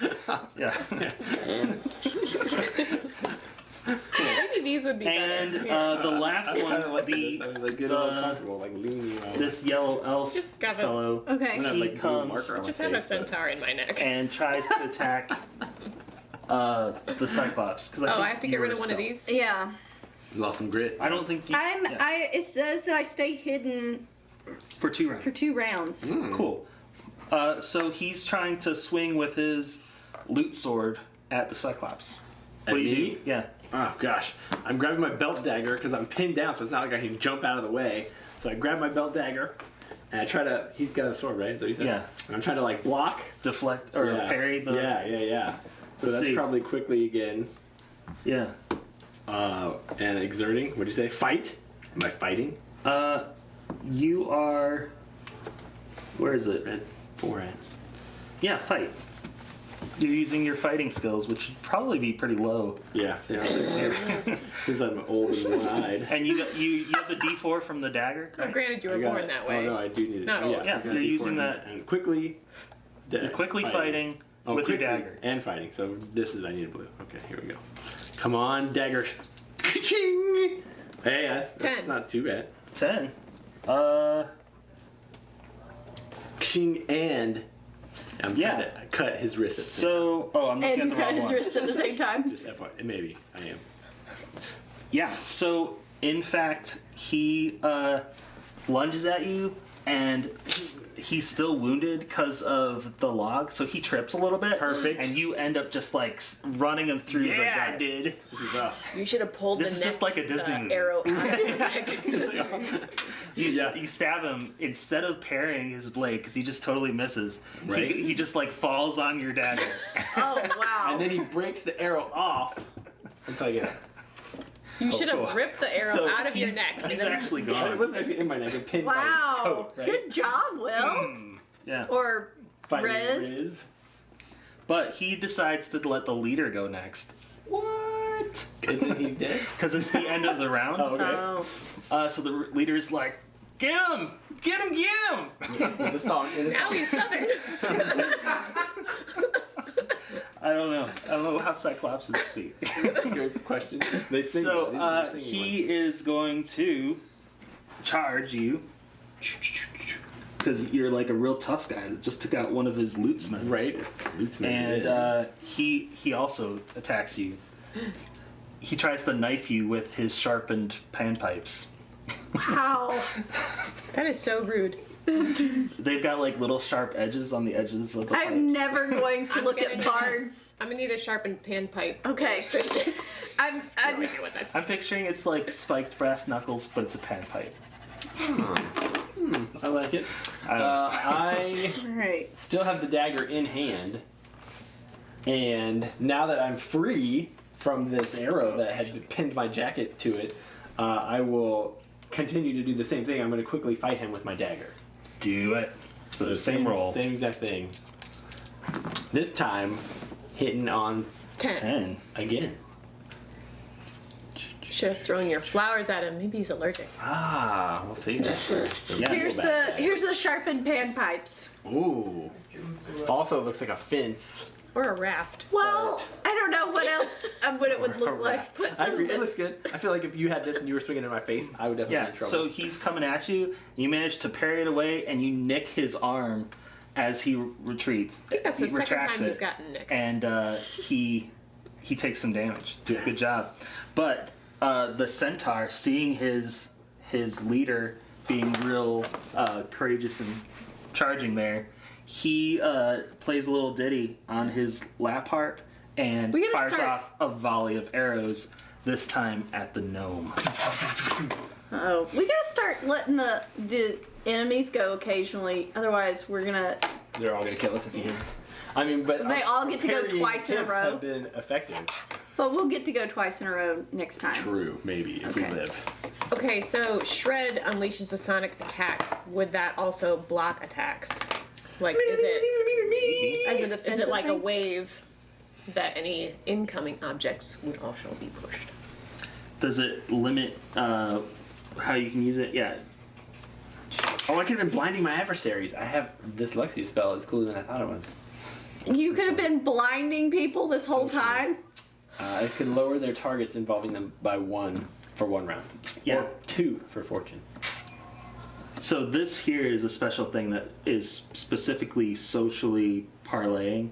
Yeah. Maybe these would be And better. the last I one, kinda like the this. I was like, get all comfortable, like leaning around. this yellow elf Just got a- fellow I'm Okay. gonna have, he like, blue comes- marker on my Just have a face, but- centaur in my neck. and tries to attack the Cyclops. 'Cause Oh, think I have to you get rid were of one of stealth. these? Yeah. You lost some grit. I don't think you. yeah. It says that I stay hidden For 2 rounds. for 2 rounds. Cool. So he's trying to swing with his loot sword at the Cyclops. At What do you me? do? Yeah. Oh gosh, I'm grabbing my belt dagger because I'm pinned down, so it's not like I can jump out of the way. So I grab my belt dagger, and I try to. He's got a sword, right? Is that what he said? Yeah. And I'm trying to like block Deflect or yeah. parry the. Yeah. So Let's that's see. probably quickly again. Yeah. And exerting. What'd you say? Fight? Am I fighting? You are. Where is it? Red. 4 red. Yeah, fight. You're using your fighting skills, which should probably be pretty low. Yeah. They are 6 here. Since I'm old and one-eyed. And you have the D4 from the dagger. Oh, granted, you were I got born it. that way. Oh no, I do need it. Not Oh, all. yeah, Yeah, I got you're a D4 using and- that- and quickly. You're quickly fighting with your quickly dagger. and fighting. So this is I need a blue. Okay, here we go. Come on, dagger. Ka-ching! Hey, that's 10. not too bad. 10. Ka-ching, and I'm Yeah. trying to cut his wrist. At the same So, I'm looking And at you the cut wrong his one. wrist at the same time. time. Just FYI, maybe I am. Yeah. So, in fact, he lunges at you, and he's still wounded because of the log. So he trips a little bit. Perfect. And you end up just like running him through the gut. did. This is rough. You should have pulled This the is just like a Disney movie. arrow out of your neck. You stab him instead of parrying his blade because he just totally misses. Right. He just like falls on your dagger. Oh, wow. And then he breaks the arrow off until I get it. You should have cool. ripped the arrow So out of your he's- neck. he's and then actually stabbed gone. It wasn't actually in my neck. It pinned my Wow. coat. Right? Good job, Will. Yeah. Or Fighting Rez. Riz. But he decides to let the leader go next. What? Isn't he dead? Because it's the end of the round. Oh, okay. Oh. So the leader's like, get him! Get him! Get him! In the song. Now he's southern. I don't know how Cyclops' speak. Good question. They sing. So they're singing he is going to charge you. Because you're like a real tough guy that just took out one of his lootsmen. right. And he also attacks you. He tries to knife you with his sharpened panpipes. Wow. That is so rude. They've got like little sharp edges on the edges of the pipes. I'm never going to I'm look gonna at need- bards. I'm gonna need a sharpened panpipe. Okay. illustration. I'm No idea what that. I'm picturing it's like spiked brass knuckles, but it's a panpipe. I like it. I don't know. I all right. still have the dagger in hand, and now that I'm free from this arrow that had pinned my jacket to it, I will continue to do the same thing. I'm going to quickly fight him with my dagger. Do it. So same roll. Same exact thing. This time, hitting on 10. again. Should have thrown your flowers at him. Maybe he's allergic. Ah, we'll see that. Yeah. Here's the sharpened panpipes. Ooh. Also looks like a fence. Or a raft. Well, I don't know what else what it would look like. Put some It looks good. I feel like if you had this and you were swinging in my face, I would definitely be Yeah, in trouble. so he's coming at you, you manage to parry it away, and you nick his arm as he retreats. I think that's the He second retracts time he's it, gotten nicked. And he takes some damage. Yes. Good job. But the centaur, seeing his leader being real courageous and charging there, he plays a little ditty on his lap harp and We gotta fires start- off a volley of arrows, this time at the gnome. Oh, we gotta start letting the enemies go occasionally. Otherwise, we're gonna. They're all gonna kill us at the end. I mean, but They all get to go parrying twice in a attempts row. have been effective. But we'll get to go twice in a row next time. True, maybe if Okay. we live. Okay, so Shred unleashes a sonic attack. Would that also block attacks? Like, is it As a defensive like a thing? wave that any incoming objects would also be pushed? Does it limit how you can use it? Yeah. Oh, I could have been blinding my adversaries. I have dyslexia spell. It's cooler than I thought it was. You could have been blinding people this whole So true. time. It could lower their targets involving them by 1 for 1 round. Yeah. Or 2 for fortune. So this here is a special thing that is specifically socially parlaying,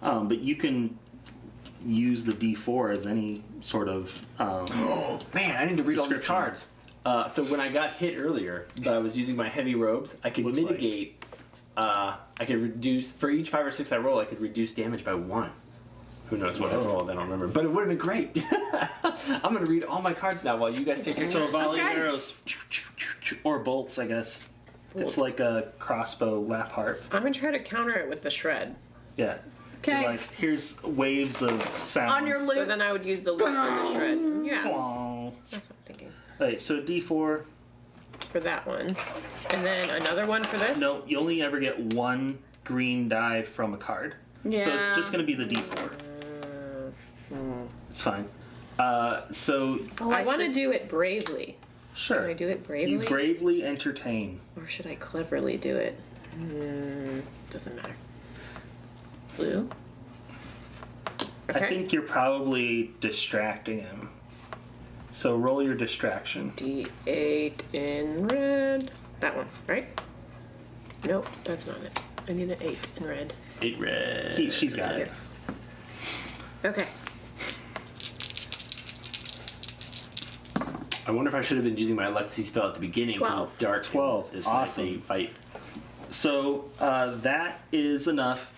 but you can use the D4 as any sort of. Oh, man, I need to read all these Description. cards. So when I got hit earlier, but I was using my heavy robes, I could Looks like- mitigate. I could reduce, for each 5 or 6 I roll, I could reduce damage by 1. Who knows what I rolled? I don't remember. But it would have been great. I'm going to read all my cards now while you guys take your So a volley of Okay. arrows, or bolts, I guess. Bolts. It's like a crossbow lap harp. I'm gonna try to counter it with the Shred. Yeah. Okay. Like here's waves of sound. On your So loop. then I would use the loop and the Shred. Yeah, Wow. that's what I'm thinking. Right, so D4. For that one. And then another one for this? No, you only ever get 1 green die from a card. Yeah. So it's just going to be the D4. It's fine. So I want to do it bravely. sure. Can I do it bravely? You bravely entertain. Or should I cleverly do it? Doesn't matter. Blue? Okay. I think you're probably distracting him. So roll your distraction. D8 in red. That one, right? Nope, that's not it. I need an 8 in red. 8 red. She's got it. Okay. I wonder if I should have been using my Alexi spell at the beginning. 12. It's dark. 12. This Awesome. They fight. So that is enough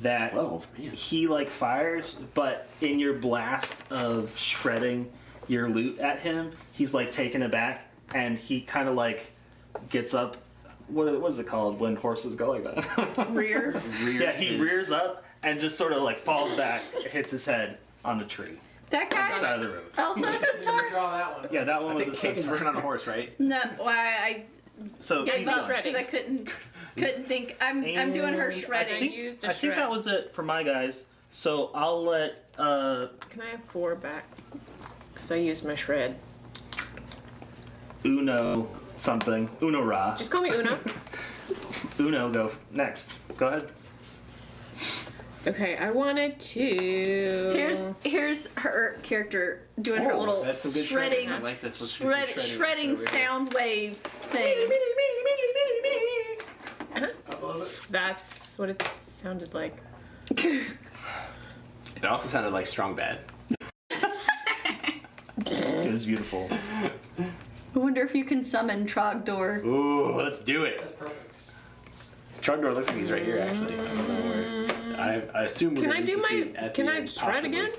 that 12, man. he like fires, but in your blast of shredding your loot at him, he's like taken aback and he kind of like gets up. What is it called when horses go like that? Rear. Yeah, he rears up and just sort of like falls back, hits his head on the tree, That side guy of the road. also a Didn't centaur? draw that one. Yeah, that one I was think a Kagan's centaur. working on a horse, right? No, I So gave he's up done. shredding. because I couldn't think. I'm doing her And shredding. I used a I think shred. that was it for my guys. So I'll let Can I have 4 back? Because I used my shred. Uno something. Uno Ra. Just call me Una. Uno go next. Go ahead. Okay, I wanted to. Here's her character doing her little that's some good shredding, I like this. Let's do some shredding over here. sound wave thing. Up a little bit. That's what it sounded like. It also sounded like strong bad. It was beautiful. I wonder if you can summon Trogdor. Ooh, let's do it. That's perfect. Trogdor looks like he's right here, actually. I don't know where. I assume we're Can gonna I do just my? it at Can the I end, shred possibly. again?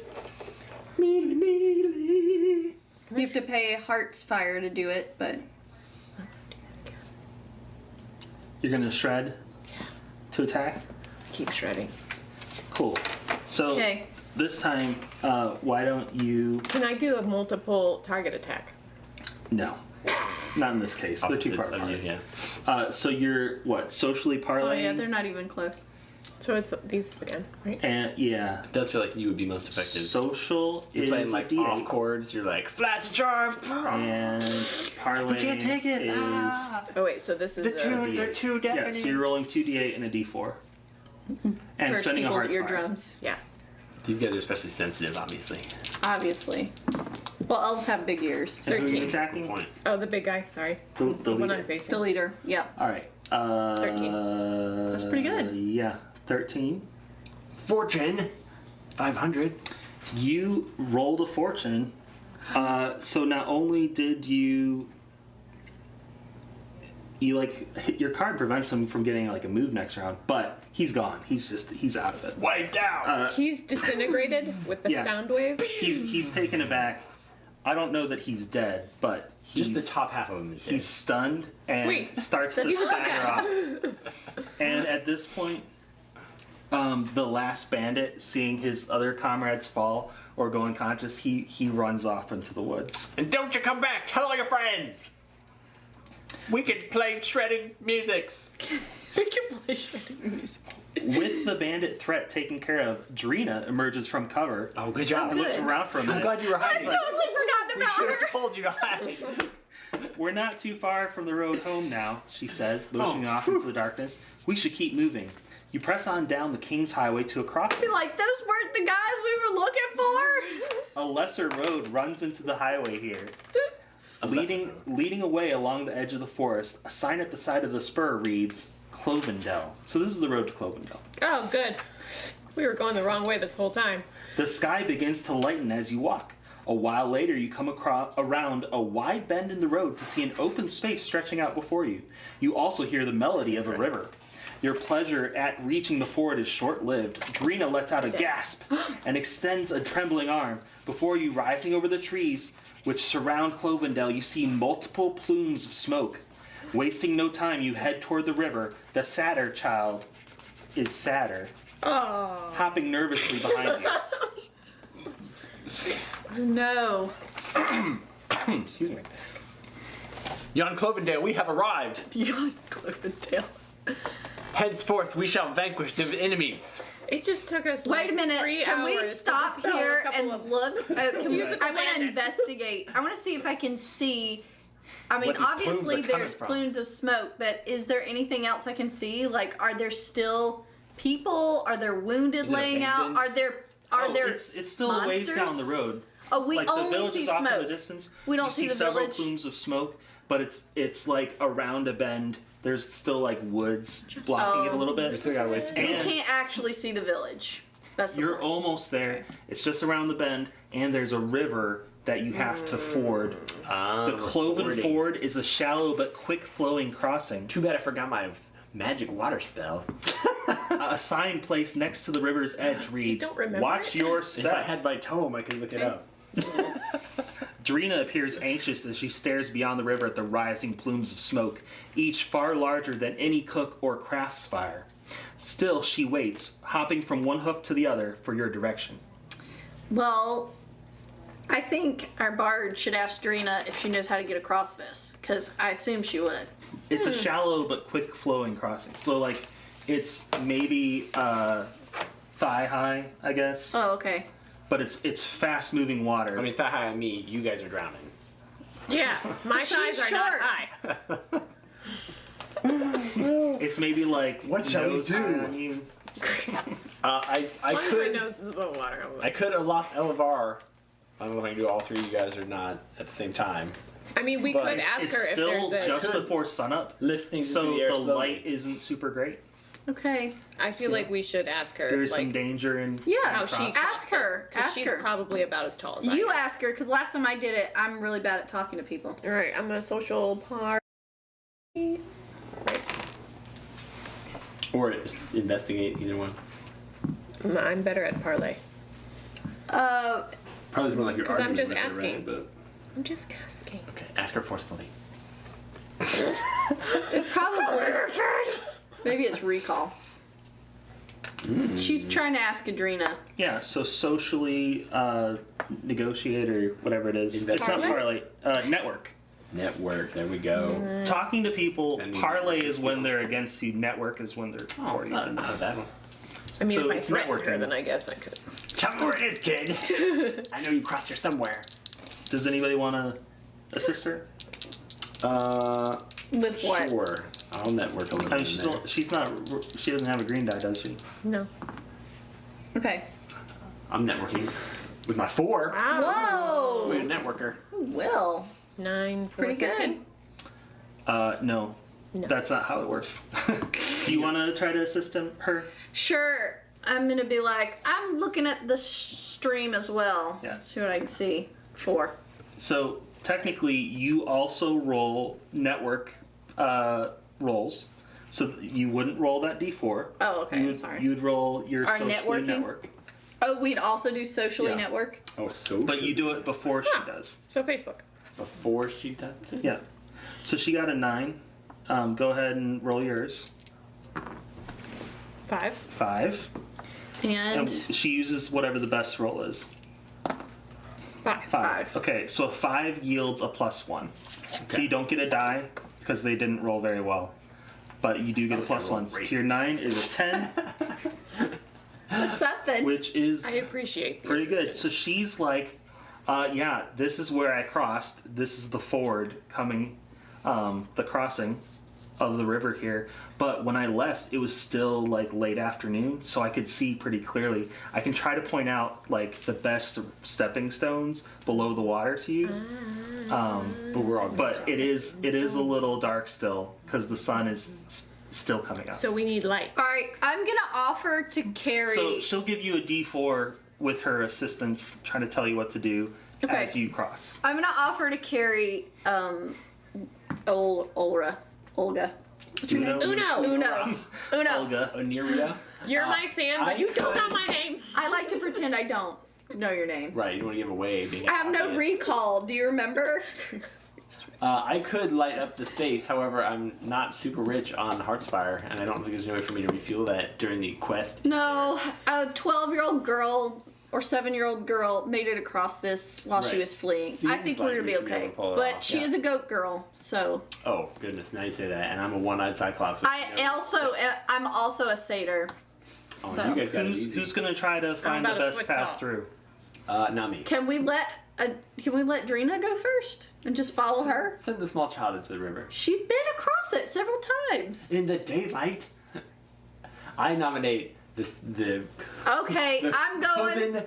Mealy, mealy. You have to pay Heart's Fire to do it, but You're gonna shred to attack? Keep shredding. Cool. So okay. this time, why don't you... Can I do a multiple target attack? No. Not in this case. They're too far Opposites of you, apart. yeah. So you're, what, socially Oh parlaying? yeah, they're not even close. So it's these again, right? And, yeah. It does feel like you would be most effective. Social You're is playing like a D8. off chords. You're like flat to sharp. And parlaying We can't take it. is... Oh wait, so this is The tunes D8. are too Yeah, deafening. so you're rolling 2d8 and a d4. And Burst spending a people's heart's fire. eardrums, yeah. These guys are especially sensitive, obviously. obviously. Well, elves have big ears. And who are you 13. attacking? Point. Oh, the big guy. Sorry, The the one leader. I'm facing. The leader. Yep. All right. 13. That's pretty good. Yeah, 13. Fortune, 500. You rolled a fortune. So not only did you like hit your card prevents him from getting like a move next round, but he's gone. He's out of it. Wiped out. He's disintegrated with the Yeah. sound wave. He's taken aback. I don't know that he's dead, but he's Just the top half of him is dead. he's stunned and Wait, starts to he's stagger off. And at this point, the last bandit, seeing his other comrades fall or go unconscious, he runs off into the woods. And don't you come back. Tell all your friends. We could play shredding musics. We can play shredding music. With the bandit threat taken care of, Drina emerges from cover Oh, good job. and looks around for a I'm minute. glad you were hiding. Totally forgotten We about should her. have told you to hide. We're not too far from the road home now, she says, motioning off into the darkness. We should keep moving. You press on down the King's Highway to a crossing. Like, those weren't the guys we were looking for. A lesser road runs into the highway here. Leading away along the edge of the forest, a sign at the side of the spur reads, Clovendell. So this is the road to Clovendell. Oh, good. We were going the wrong way this whole time. The sky begins to lighten as you walk. A while later, you come around a wide bend in the road to see an open space stretching out before you. You also hear the melody of a river. Your pleasure at reaching the ford is short-lived. Drina lets out a gasp and extends a trembling arm. Before you, rising over the trees which surround Clovendell, you see multiple plumes of smoke. Wasting no time, you head toward the river. The sadder child is sadder, Oh. hopping nervously behind you. No. Excuse me. Yon Clovendale, we have arrived. Yon Clovendale. Henceforth, we shall vanquish the enemies. It just took us. Wait like a minute. 3 Can we hours to stop dispel a here couple and of- look? Musical I want to bandits. investigate. I want to see if I can see. I mean, What these obviously plumes are coming there's from. plumes of smoke, but is there anything else I can see? Like, are there still people? Are there wounded Is it laying out? abandoned? Are there? It's still a ways monsters? down the road. Oh, we Like the only village see is off in the smoke. distance. We don't you see the several village. plumes of smoke, but it's like around a bend. There's still like woods blocking it a little We bit. still got a ways to go. We And- can't actually see the village. That's the You're point. almost there. It's just around the bend, and there's a river that you have to ford. The Cloven Ford is a shallow but quick-flowing crossing. Too bad I forgot my magic water spell. A sign placed next to the river's edge reads, don't remember "Watch it? your If I step." had my tome, I could look it up. Drina appears anxious as she stares beyond the river at the rising plumes of smoke, each far larger than any cook or crafts fire. Still, she waits, hopping from one hoof to the other for your direction. Well, I think our bard should ask Drina if she knows how to get across this, because I assume she would. It's a shallow but quick-flowing crossing. So, like, it's maybe thigh high, I guess. Oh, okay. But it's fast moving water. I mean, thigh high on me, you guys are drowning. Yeah, my thighs are not short. high. It's maybe like What shall we nose do? high on you. I As long as my could nose is above water. I'm I like, could aloft Elevar. I don't know if I can do all three of you guys or not at the same time. I mean, we But could ask It's her if still there's a. just Could. before sunup, Lift things so into the air the slowly. light isn't super great. Okay. I feel like we should ask her. There's like, some danger in Yeah. how she Ask crossed it, her. 'cause Ask she's her. probably about as tall as I You am. ask her, because last time I did it, I'm really bad at talking to people. All right, I'm gonna social party. Right. Or just investigate, either one. I'm better at parlay. Probably more like you're 'Cause I'm arguing just with her, asking. right? But I'm just asking. okay, ask her forcefully. It's probably. Maybe it's recall. She's trying to ask Adrena. Yeah, so socially negotiate or whatever it is. It's not parlay. Network. Network. There we go. Talking to people. And parlay is when they're against you. Network is when they're Oh, for it's you. not a bad one. I mean, So if I it's threatened her, networking. then I guess I could. Tell me where it is, kid. I know you crossed here somewhere. Does anybody want to assist her? With what? Sure. I'll network a little I mean, bit. she doesn't have a green die, does she? No. Okay. I'm networking with my 4. Wow. Whoa! Way to networker. Will. 9, 4, Pretty good. 15. No. No. That's not how it works. Do you want to try to assist her? Sure. I'm gonna be like, I'm looking at the stream as well. Yeah. See what I can see. 4. So technically, you also roll network rolls. So you wouldn't roll that D4. Oh, okay. You I'm would, sorry. You would roll your Our socially networking? network. Oh, we'd also do socially Yeah. network. Oh, so. But you do it before Huh. she does. So Facebook. before she does it. Yeah. So she got a 9. Go ahead and roll yours. 5. 5. And And she uses whatever the best roll is. 5. 5. Okay, so a 5 yields a +1. So you don't get a die because they didn't roll very well. But you do get a +1. rolled So great. tier 9 is a 10, that's something. which is I appreciate the pretty good. assistance. So she's like, yeah, this is where I crossed. This is the ford coming, the crossing of the river here. But when I left, it was still like late afternoon, so I could see pretty clearly. I can try to point out like the best stepping stones below the water to you. But we're all. But it is a little dark still because the sun is still coming up. So we need light. All right, I'm gonna offer to carry. So she'll give you a D4 with her assistance, trying to tell you what to do Okay. as you cross. I'm gonna offer to carry Olga. What's your name? Uno. Uno. Olga. Oneria. You're my fan, but I you don't could- know my name. I like to pretend I don't know your name. Right, you don't want to give away being. I have no obvious. recall. Do you remember? I could light up the space, however, I'm not super rich on Heartsfire, and I don't think there's any way for me to refuel that during the quest. No, a 12-year-old girl or 7-year-old girl made it across this while she Right. was fleeing. I Seems think like we're gonna we be should be able okay. to pull it But off, she yeah. is a goat girl, so Oh, goodness, now you say that, and I'm a one-eyed Cyclops. which, you know, I'm also a satyr. Oh, So you guys got it easy. Who's gonna try to find the about a best foot path tall. through? Not me. can we let Drina go first and just follow her? Send the small child into the river. She's been across it several times. In the daylight? I nominate the Okay, Coven.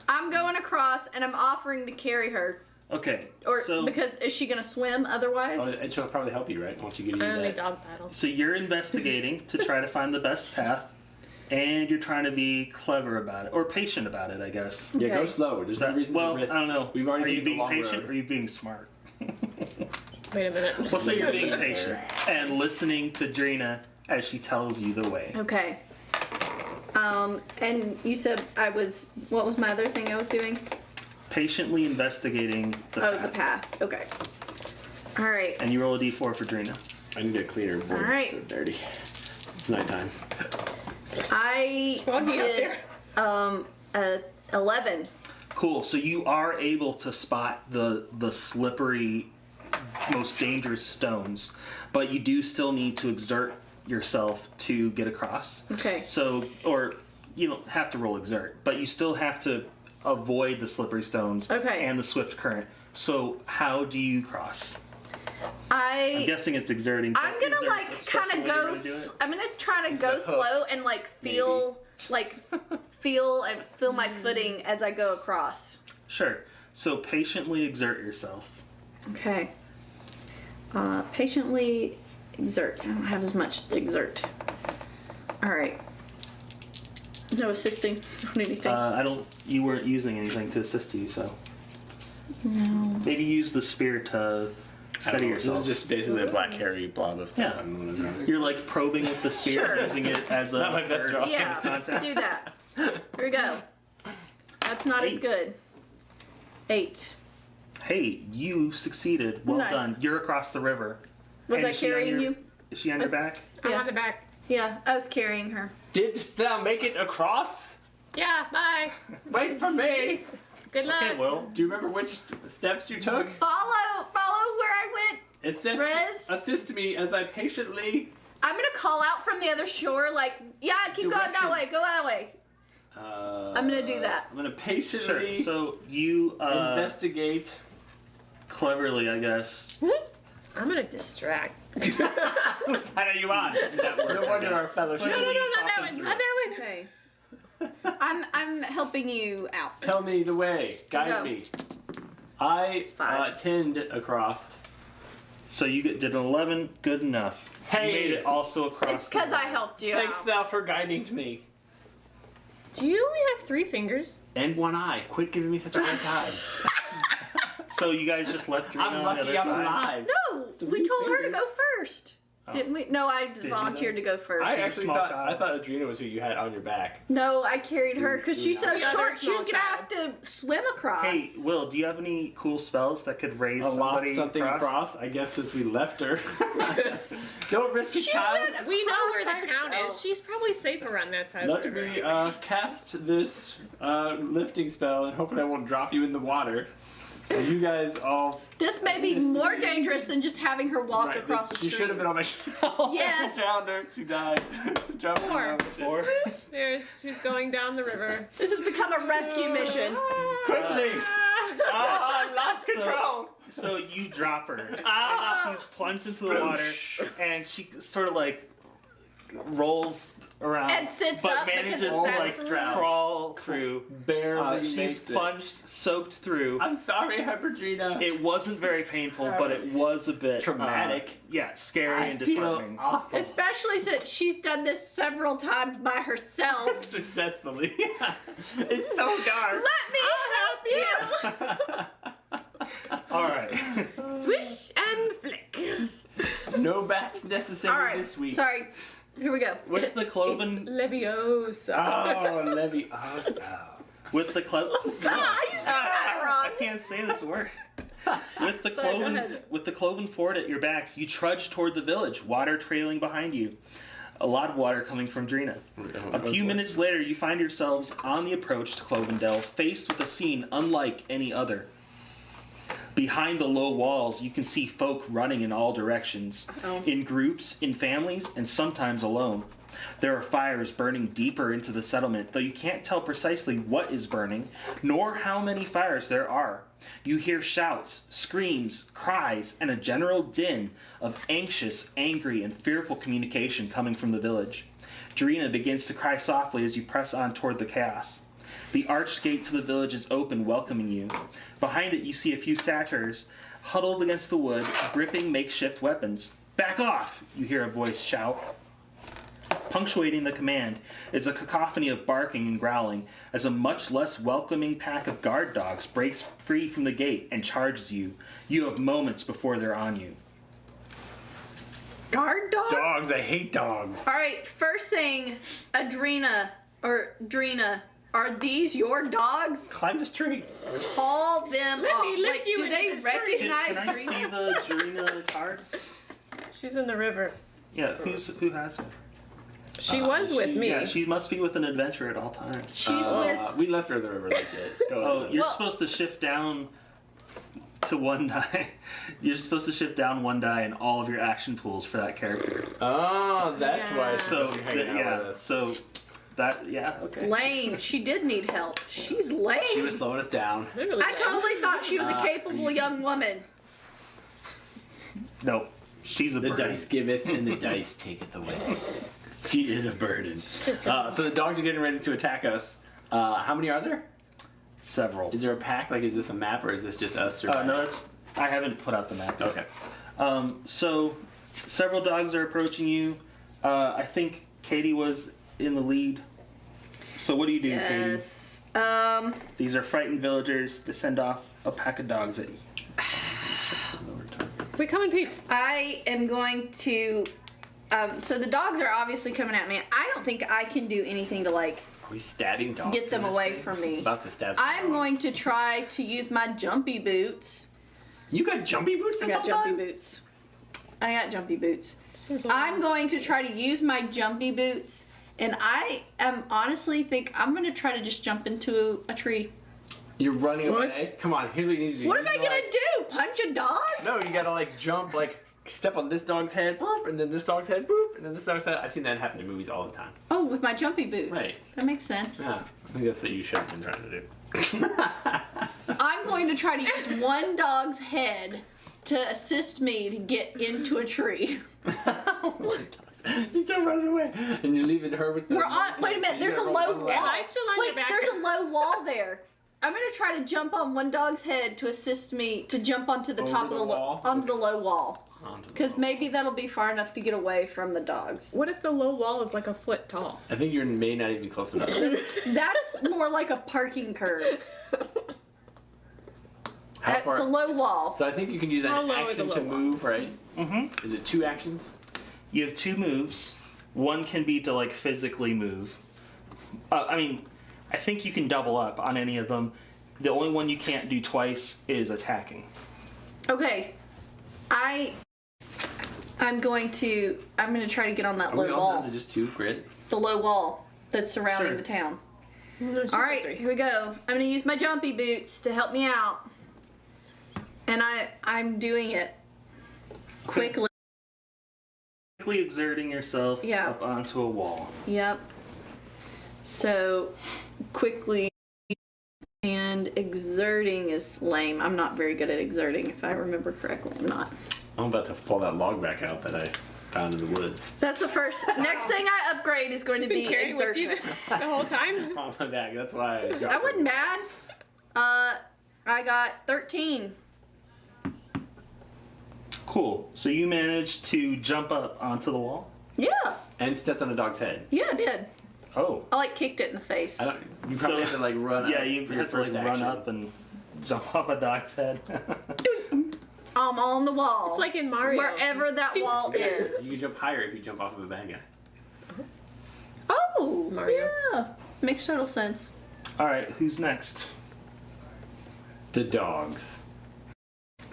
I'm going across and I'm offering to carry her. Okay, Or so because is she gonna swim otherwise? Oh, and she'll probably help you, right? Once you get I into only that. dog paddle. so you're investigating to try to find the best path, and you're trying to be clever about it or patient about it, I guess. Yeah, go Okay. slow. There's no reason Well, to risk. I don't know. We've already Are you taken the being long patient road. or are you being smart? Wait a minute. We'll say you're being patient and listening to Drina as she tells you the way. Okay. And you said what was my other thing I was doing? Patiently investigating the path. The path. Okay. All right. And you roll a d4 for Drina. I need a cleaner board. All right. It's so dirty. It's nighttime. I Foggy out did there. 11. Cool. So you are able to spot the slippery, most dangerous stones, but you do still need to exert yourself to get across. Okay. So, or you don't have to roll exert, but you still have to avoid the slippery stones Okay. and the swift current. So how do you cross? I'm I'm guessing it's exerting. but gonna is there a like special kind way of you're go. gonna do it? I'm gonna try to go the hoof, slow and like feel my footing as I go across. Sure. So patiently exert yourself. Okay. Patiently exert. I don't have as much exert. All right. No assisting on anything. You weren't using anything to assist you, so No. maybe use the spear to steady This yourself. is just basically a black hairy blob of stuff. Yeah. I don't know. You're like probing with the spear, Sure. using it as a Not my best bird draw. Yeah. contact. Do that. Here we go. That's not as 8. good. 8. Hey, you succeeded. Well Nice. done. You're across the river. Was And I is she on carrying your- you? Is she on your back? I'm Yeah. on the back. Yeah, I was carrying her. Didst thou make it across? Yeah, bye. Wait for me. Good luck. Okay, well, Do you remember which steps you took? Follow where I went. Assist, Rez? assist me as I patiently. I'm gonna call out from the other shore, like, yeah, keep going that way, Directions. go that way. I'm gonna do that. I'm gonna sure. patiently So you investigate. cleverly, I guess. I'm gonna distract. What side are you on? No wonder our fellowship. No, not that talking one. through. Not that one. Okay. I'm helping you out. Tell me the way. Guide Go. me. I 5. tend across. So you did an 11, good enough. Hey. You made it also across. It's because I helped you Thanks out. thou for guiding me. Do you only have 3 fingers? And one eye. Quit giving me such a hard time. So you guys just left Drina I'm on the lucky other I'm side? alive. No, we told her to fingers. go first. Didn't we? No, I you, volunteered to go first. I She's a actually small thought child. I thought Adrena was who you had on your back. No, I carried her because she's so Yeah, short. they're She was small gonna have to swim across. Hey, Will, do you have any cool spells that could raise Aloft somebody something across. I guess since we left her. Don't risk a She child. went We know across where by the town herself. is. She's probably safer on that side Let of the me river. cast this lifting spell, and hopefully I won't drop you in the water. And you guys all. This may be Assist more me. dangerous than just having her walk Right, across this- the You street. should have been on my shoulder. Yes. I found her. She died. Jumping 4. around. Or She's going down the river. This has become a rescue mission. Quickly! I lost So- control. so you drop her. Ah. She's plunged into the water, and she sort of like rolls around And sits but up because manages it's to that like drowns. crawl through. Barely She's makes it. plunged, soaked through. I'm sorry, Hyperdrina. It wasn't very painful, but it was a bit Traumatic. yeah, scary I and feel disheartening. awful. Especially since she's done this several times by herself. Successfully. It's so dark. Let me help you. All right. Swish and flick. No bats necessary All right. this week. Sorry. Here we go. With the cloven, Leviosa. Oh, Leviosa. with the cloven. I said that I wrong. can't say this word. With the Sorry, go cloven, ahead. with the cloven fort at your backs, you trudge toward the village, water trailing behind you. A lot of water coming from Drina. A few minutes later, you find yourselves on the approach to Clovendell, faced with a scene unlike any other. Behind the low walls, you can see folk running in all directions, in groups, in families, and sometimes alone. There are fires burning deeper into the settlement, though you can't tell precisely what is burning, nor how many fires there are. You hear shouts, screams, cries, and a general din of anxious, angry, and fearful communication coming from the village. Drina begins to cry softly as you press on toward the chaos. The arched gate to the village is open, welcoming you. Behind it, you see a few satyrs huddled against the wood, gripping makeshift weapons. "Back off!" you hear a voice shout. Punctuating the command is a cacophony of barking and growling as a much less welcoming pack of guard dogs breaks free from the gate and charges you. You have moments before they're on you. Guard dogs? Dogs, I hate dogs. All right, first thing, Drina, are these your dogs? Climb this tree. Call them Let up. me lift Like, you do into they the street. recognize Can I Drina? see the Drina card? She's in the river. Yeah, who has her? She was with me. Yeah, she must be with an adventurer at all times. She's with. We left her in the river like that. Go Oh, ahead. you're Well- supposed to shift down to one die. You're supposed to shift down one die in all of your action pools for that character. Oh, that's why. It's So hanging out yeah, with us. so Yeah, okay. Lame. She did need help. She's lame. She was slowing us down. They're really I good. totally thought she was a capable young woman. No, she's a The burden. dice giveth and the dice taketh away. She is a burden. Just So the dogs are getting ready to attack us. How many are there? Several. Is there a pack? Like, is this a map or is this just us? No, I haven't put out the map yet. Okay. So, several dogs are approaching you. I think Katie was in the lead. So what do you do, Yes. Katie? These are frightened villagers. They send off a pack of dogs at you. We come in peace. I am going to. So the dogs are obviously coming at me. I don't think I can do anything to like Are we stabbing dogs? get them in this away game? from me. About to stab some I'm dogs. going to try to use my jumpy boots. You got jumpy boots I this got whole jumpy time? boots. I got jumpy boots. Seems I'm going to try to use my jumpy boots, and I am honestly think I'm going to try to just jump into a tree. You're running What? away? Come on, here's what you need to do. What You am I need to, going like- to do? Punch a dog? No, you gotta like jump, like step on this dog's head, boop, and then this dog's head, boop, and then this dog's head. I've seen that happen in movies all the time. Oh, with my jumpy boots. Right. That makes sense. Yeah, I think that's what you should have been trying to do. I'm going to try to use one dog's head to assist me to get into a tree. She's still running away, and you're leaving her with the. We're on. Wait a minute. There's a low wall. Am I still on Wait, your back? there's a low wall there. I'm gonna try to jump on one dog's head to assist me to jump onto the Over top the of the wall? onto the low wall. Onto the Because wall. maybe that'll be far enough to get away from the dogs. What if the low wall is like a foot tall? I think you may not even be close enough. That's more like a parking curb. How It's a far? low wall. So I think you can use How an low is action the to low wall? move, right? Mm-hmm. Is it 2 actions? You have 2 moves. One can be to like physically move. I think you can double up on any of them. The only one you can't do twice is attacking. Okay, I'm going to try to get on that Are we low all down wall. to just 2 grid? The low wall that's surrounding Sure. the town. No, it's just All a right, 3. here we go. I'm gonna use my jumpy boots to help me out, and I'm doing it quickly. Quickly exerting yourself Yeah. up onto a wall. Yep. So quickly and exerting is lame. I'm not very good at exerting, if I remember correctly. I'm not. I'm about to pull that log back out that I found in the woods. That's the first. Next thing I upgrade is going to Been be carrying with you exertion. the whole time. On my back. That's why. I wasn't mad. I got 13. Cool. So you managed to jump up onto the wall? Yeah. And stepped on a dog's head. Yeah, I did. Oh. I like kicked it in the face. I don't. You probably So- have to like run. Yeah, up you for your have to like first run action. up and jump off a dog's head. I'm on the wall. It's like in Mario. Wherever that wall You is. can jump higher if you jump off of a bad guy. Oh, Mario. yeah. Makes total sense. Alright, who's next? The dogs.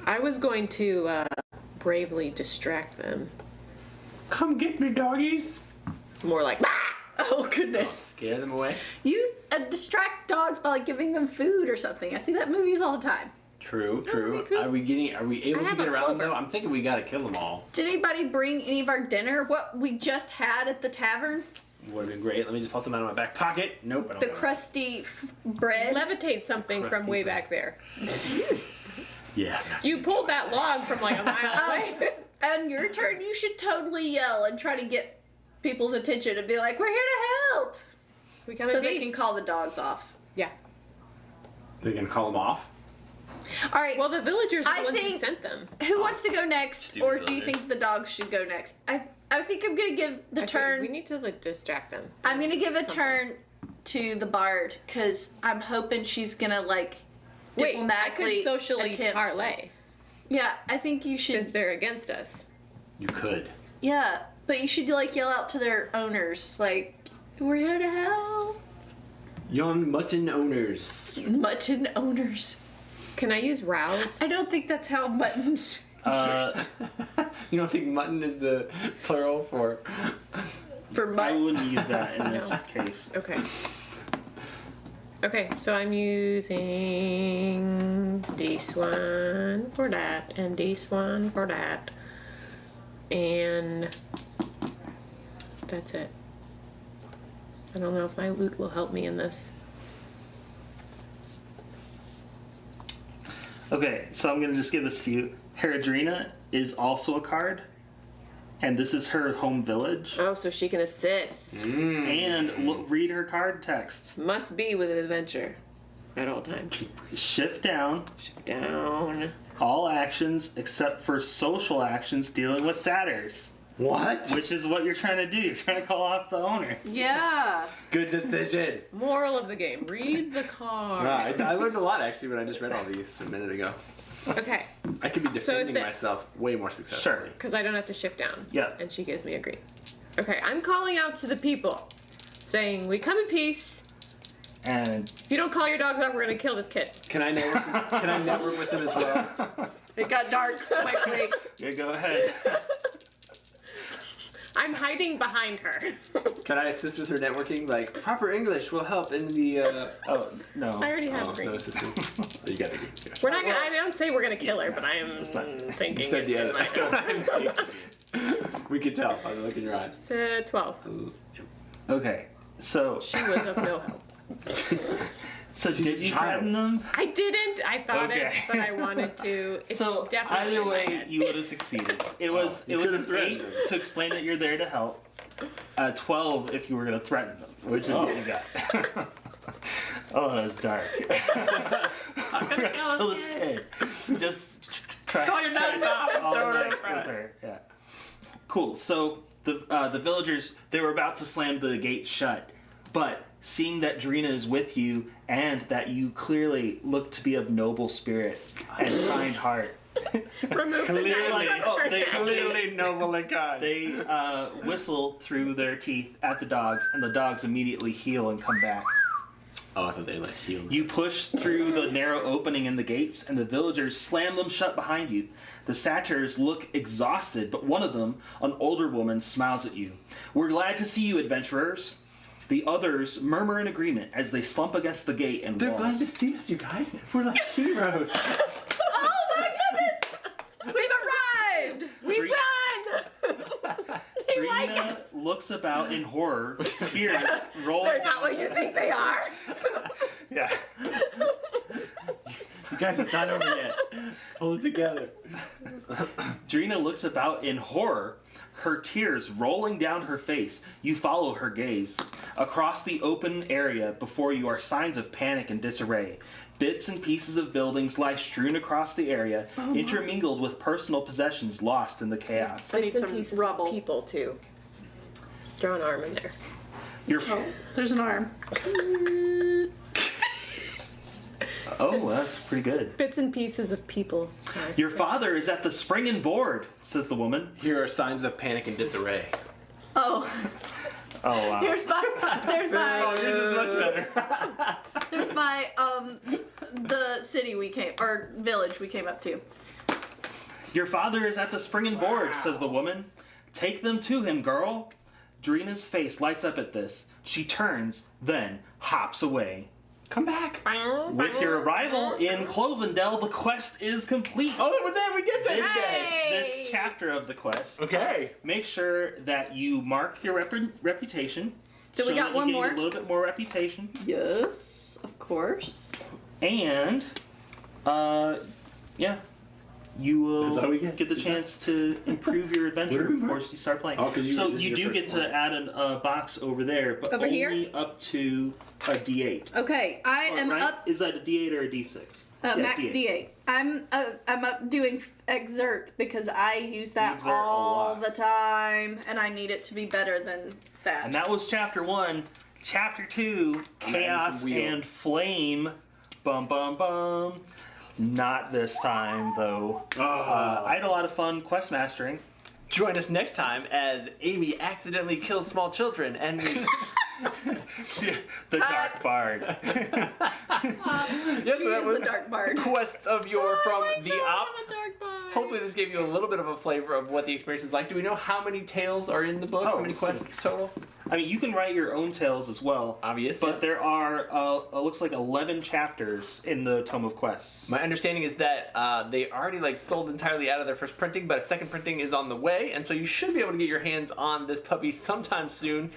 I was going to bravely distract them. Come get me, doggies. More like, Oh, goodness. Scare them away. You distract dogs by like giving them food or something. I see that in movies all the time. True. they True. could. Are we able I to have get a around them clover. though? I'm thinking we gotta kill them all. Did anybody bring any of our dinner? What we just had at the tavern? Would have been great. Let me just pull some out of my back pocket. Nope. I don't The want it. crusty bread. levitate something from Crusty way bread. back there. Yeah. You pulled that log from like a mile away. On your turn, you should totally yell and try to get people's attention and be like, "We're here to help," We come so in they peace. can call the dogs off. Yeah. They can call them off. All right. Well, the villagers are I the ones who think- sent them. Who wants to go next, Stupid or do you villagers. think the dogs should go next? I think I'm gonna give the Okay, turn. We need to like distract them. I'm gonna give a Something. turn to the bard because I'm hoping she's gonna like Wait, I diplomatically could socially attempt. parlay Yeah, I think you should. since they're against us. You could. Yeah, but you should like yell out to their owners, like, "We're here to help." Young mutton owners. Mutton owners. Can I use rouse? I don't think that's how muttons. You don't think mutton is the plural for? For I mutts. wouldn't use that in this No. case. Okay. Okay, so I'm using this one for that, and this one for that, and that's it. I don't know if my loot will help me in this. Okay, so I'm gonna just give this to you. Herodrina is also a card, and this is her home village. Oh, so she can assist. And read her card text. Must be with an adventure at all times. Shift down Down. all actions except for social actions dealing with satyrs, What? which is what you're trying to do. You're trying to call off the owners. Yeah. Good decision. Moral of the game: read the card. I learned a lot actually when I just read all these a minute ago. Okay, I could be defending this. myself way more successfully. Sure. because I don't have to shift down. Yeah. And she gives me a green. Okay, I'm calling out to the people, saying, "We come in peace. And If you don't call your dogs out, we're gonna kill this kid." Can I network with them as well? It got dark quickly. yeah, go ahead. I'm hiding behind her. Can I assist with her networking? Like, proper English will help in the, Oh, no. I already have Oh, green. no assistance. Oh, you got it. Yeah. We're not gonna. I don't say we're gonna kill her, but I am not- thinking. Said the it other. might. We could tell by the look in your eyes. It's 12. Okay, so She was of no help. did you child. threaten them? I didn't. I thought it, Okay. but I wanted to. It's So definitely either in my way, head. you would have succeeded. It was you an could've threatened 8 them. to explain that you're there to help. 12 if you were going to threaten them, which is what you got. Oh, that was dark. I'm gonna kill this kid. Just try. Call your dogs off and all throw her night in front. with her. Yeah. Cool. So the villagers, they were about to slam the gate shut, but seeing that Drina is with you and that you clearly look to be of noble spirit and kind heart, Remove the Clearly. knife. Oh, they- Clearly noble and kind. they whistle through their teeth at the dogs, and the dogs immediately heal and come back. Oh, I thought they like healed. You push through the narrow opening in the gates, and the villagers slam them shut behind you. The satyrs look exhausted, but one of them, an older woman, smiles at you. "We're glad to see you, adventurers." The others murmur in agreement as they slump against the gate and They're glad walls. to see us, you guys. We're like heroes. Oh my goodness! We've arrived! We Drina- run! They like Drina us. looks about in horror, tears rolling. They're not what you think they are. Yeah. You guys, it's not over yet. Pull it together. Drina looks about in horror, her tears rolling down her face. You follow her gaze. Across the open area before you are signs of panic and disarray. Bits and pieces of buildings lie strewn across the area, intermingled with personal possessions lost in the chaos. I need Bits and some pieces rubble. of people too. Draw an arm in there. Your There's an arm. oh, that's pretty good. Bits and pieces of people. Your father is at the spring and board, says the woman. Here are signs of panic and disarray. Oh, Oh wow. there's my, Yours is much better. there's my, the city we came, or village we came up to. Your father is at the spring and board, says the woman. Take them to him, girl. Drina's face lights up at this. She turns, then hops away. Come back. With your arrival in Clovendell, the quest is complete. Oh, that was it. We did This, that. this chapter of the quest. Okay. Make sure that you mark your reputation. So we show got that you one gained more? A little bit more reputation. Yes, of course. And, yeah. You That's all will we get. get the Is chance to improve your adventure Where do we before mark? you start playing. Oh, 'cause you- so this is you your do first get to one. add a box over there, but Over only here? up to a D8. Okay, I Or, am right? up. Is that a D8 or a D6? Yeah, Max D8. I'm up doing exert because I use that exert a all lot. the time, and I need it to be better than that. And that was chapter 1. Chapter 2, I'm adding Chaos some wheel. and Flame. Bum bum bum. Not this time, though. I had a lot of fun quest mastering. Join us next time as Amy accidentally kills small children and we... The Dark Bard. Yes, She so that is was the dark bard. Quests of Yore from the op. I'm a dark bard. Hopefully this gave you a little bit of a flavor of what the experience is like. Do we know how many tales are in the book? Oh, How many let's see. quests total? I mean, you can write your own tales as well. Obvious, But yeah. there are, looks like 11 chapters in the Tome of Quests. My understanding is that they already sold entirely out of their first printing, but a second printing is on the way, and so you should be able to get your hands on this puppy sometime soon.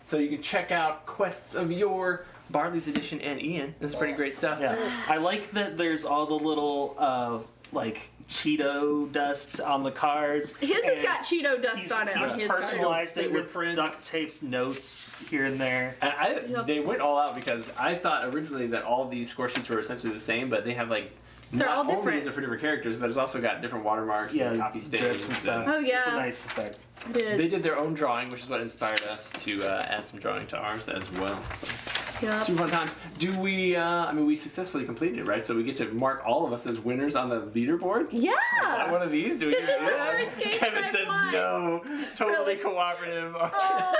So you can check out Quests of Yore, Barley's Edition, and Ian. This is pretty great stuff. Yeah, I like that there's all the little like Cheeto dust on the cards. His has and got Cheeto dust on it He's on his card. personalized it with Fingerprints. duct taped notes here and there. And they went all out because I thought originally that all of these score sheets were essentially the same, but they have like They're all not only different. is it for different characters, but it's also got different watermarks and coffee stains drips and stuff. Oh, yeah. It's a nice effect. It is. They did their own drawing, which is what inspired us to add some drawing to ours as well. Yep. Super fun times. Do we? I mean, we successfully completed it, right? So we get to mark all of us as winners on the leaderboard. Is that Yeah. one of these? Do we This do is the that? first game Kevin I've says won. no. Totally Really? cooperative. Oh.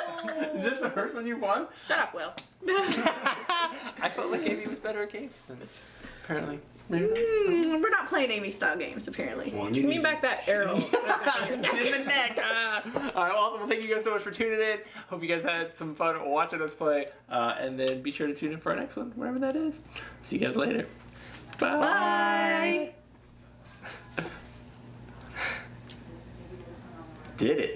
Is this the first one you won? Shut up, Will. I felt like Amy was better at games than it. Apparently. Maybe not. We're not playing Amy style games, apparently. Well, you Give me need- back that arrow. It's in the neck. All right, awesome. Well, thank you guys so much for tuning in. Hope you guys had some fun watching us play. And then be sure to tune in for our next one, wherever that is. See you guys later. Bye. Bye. Did it.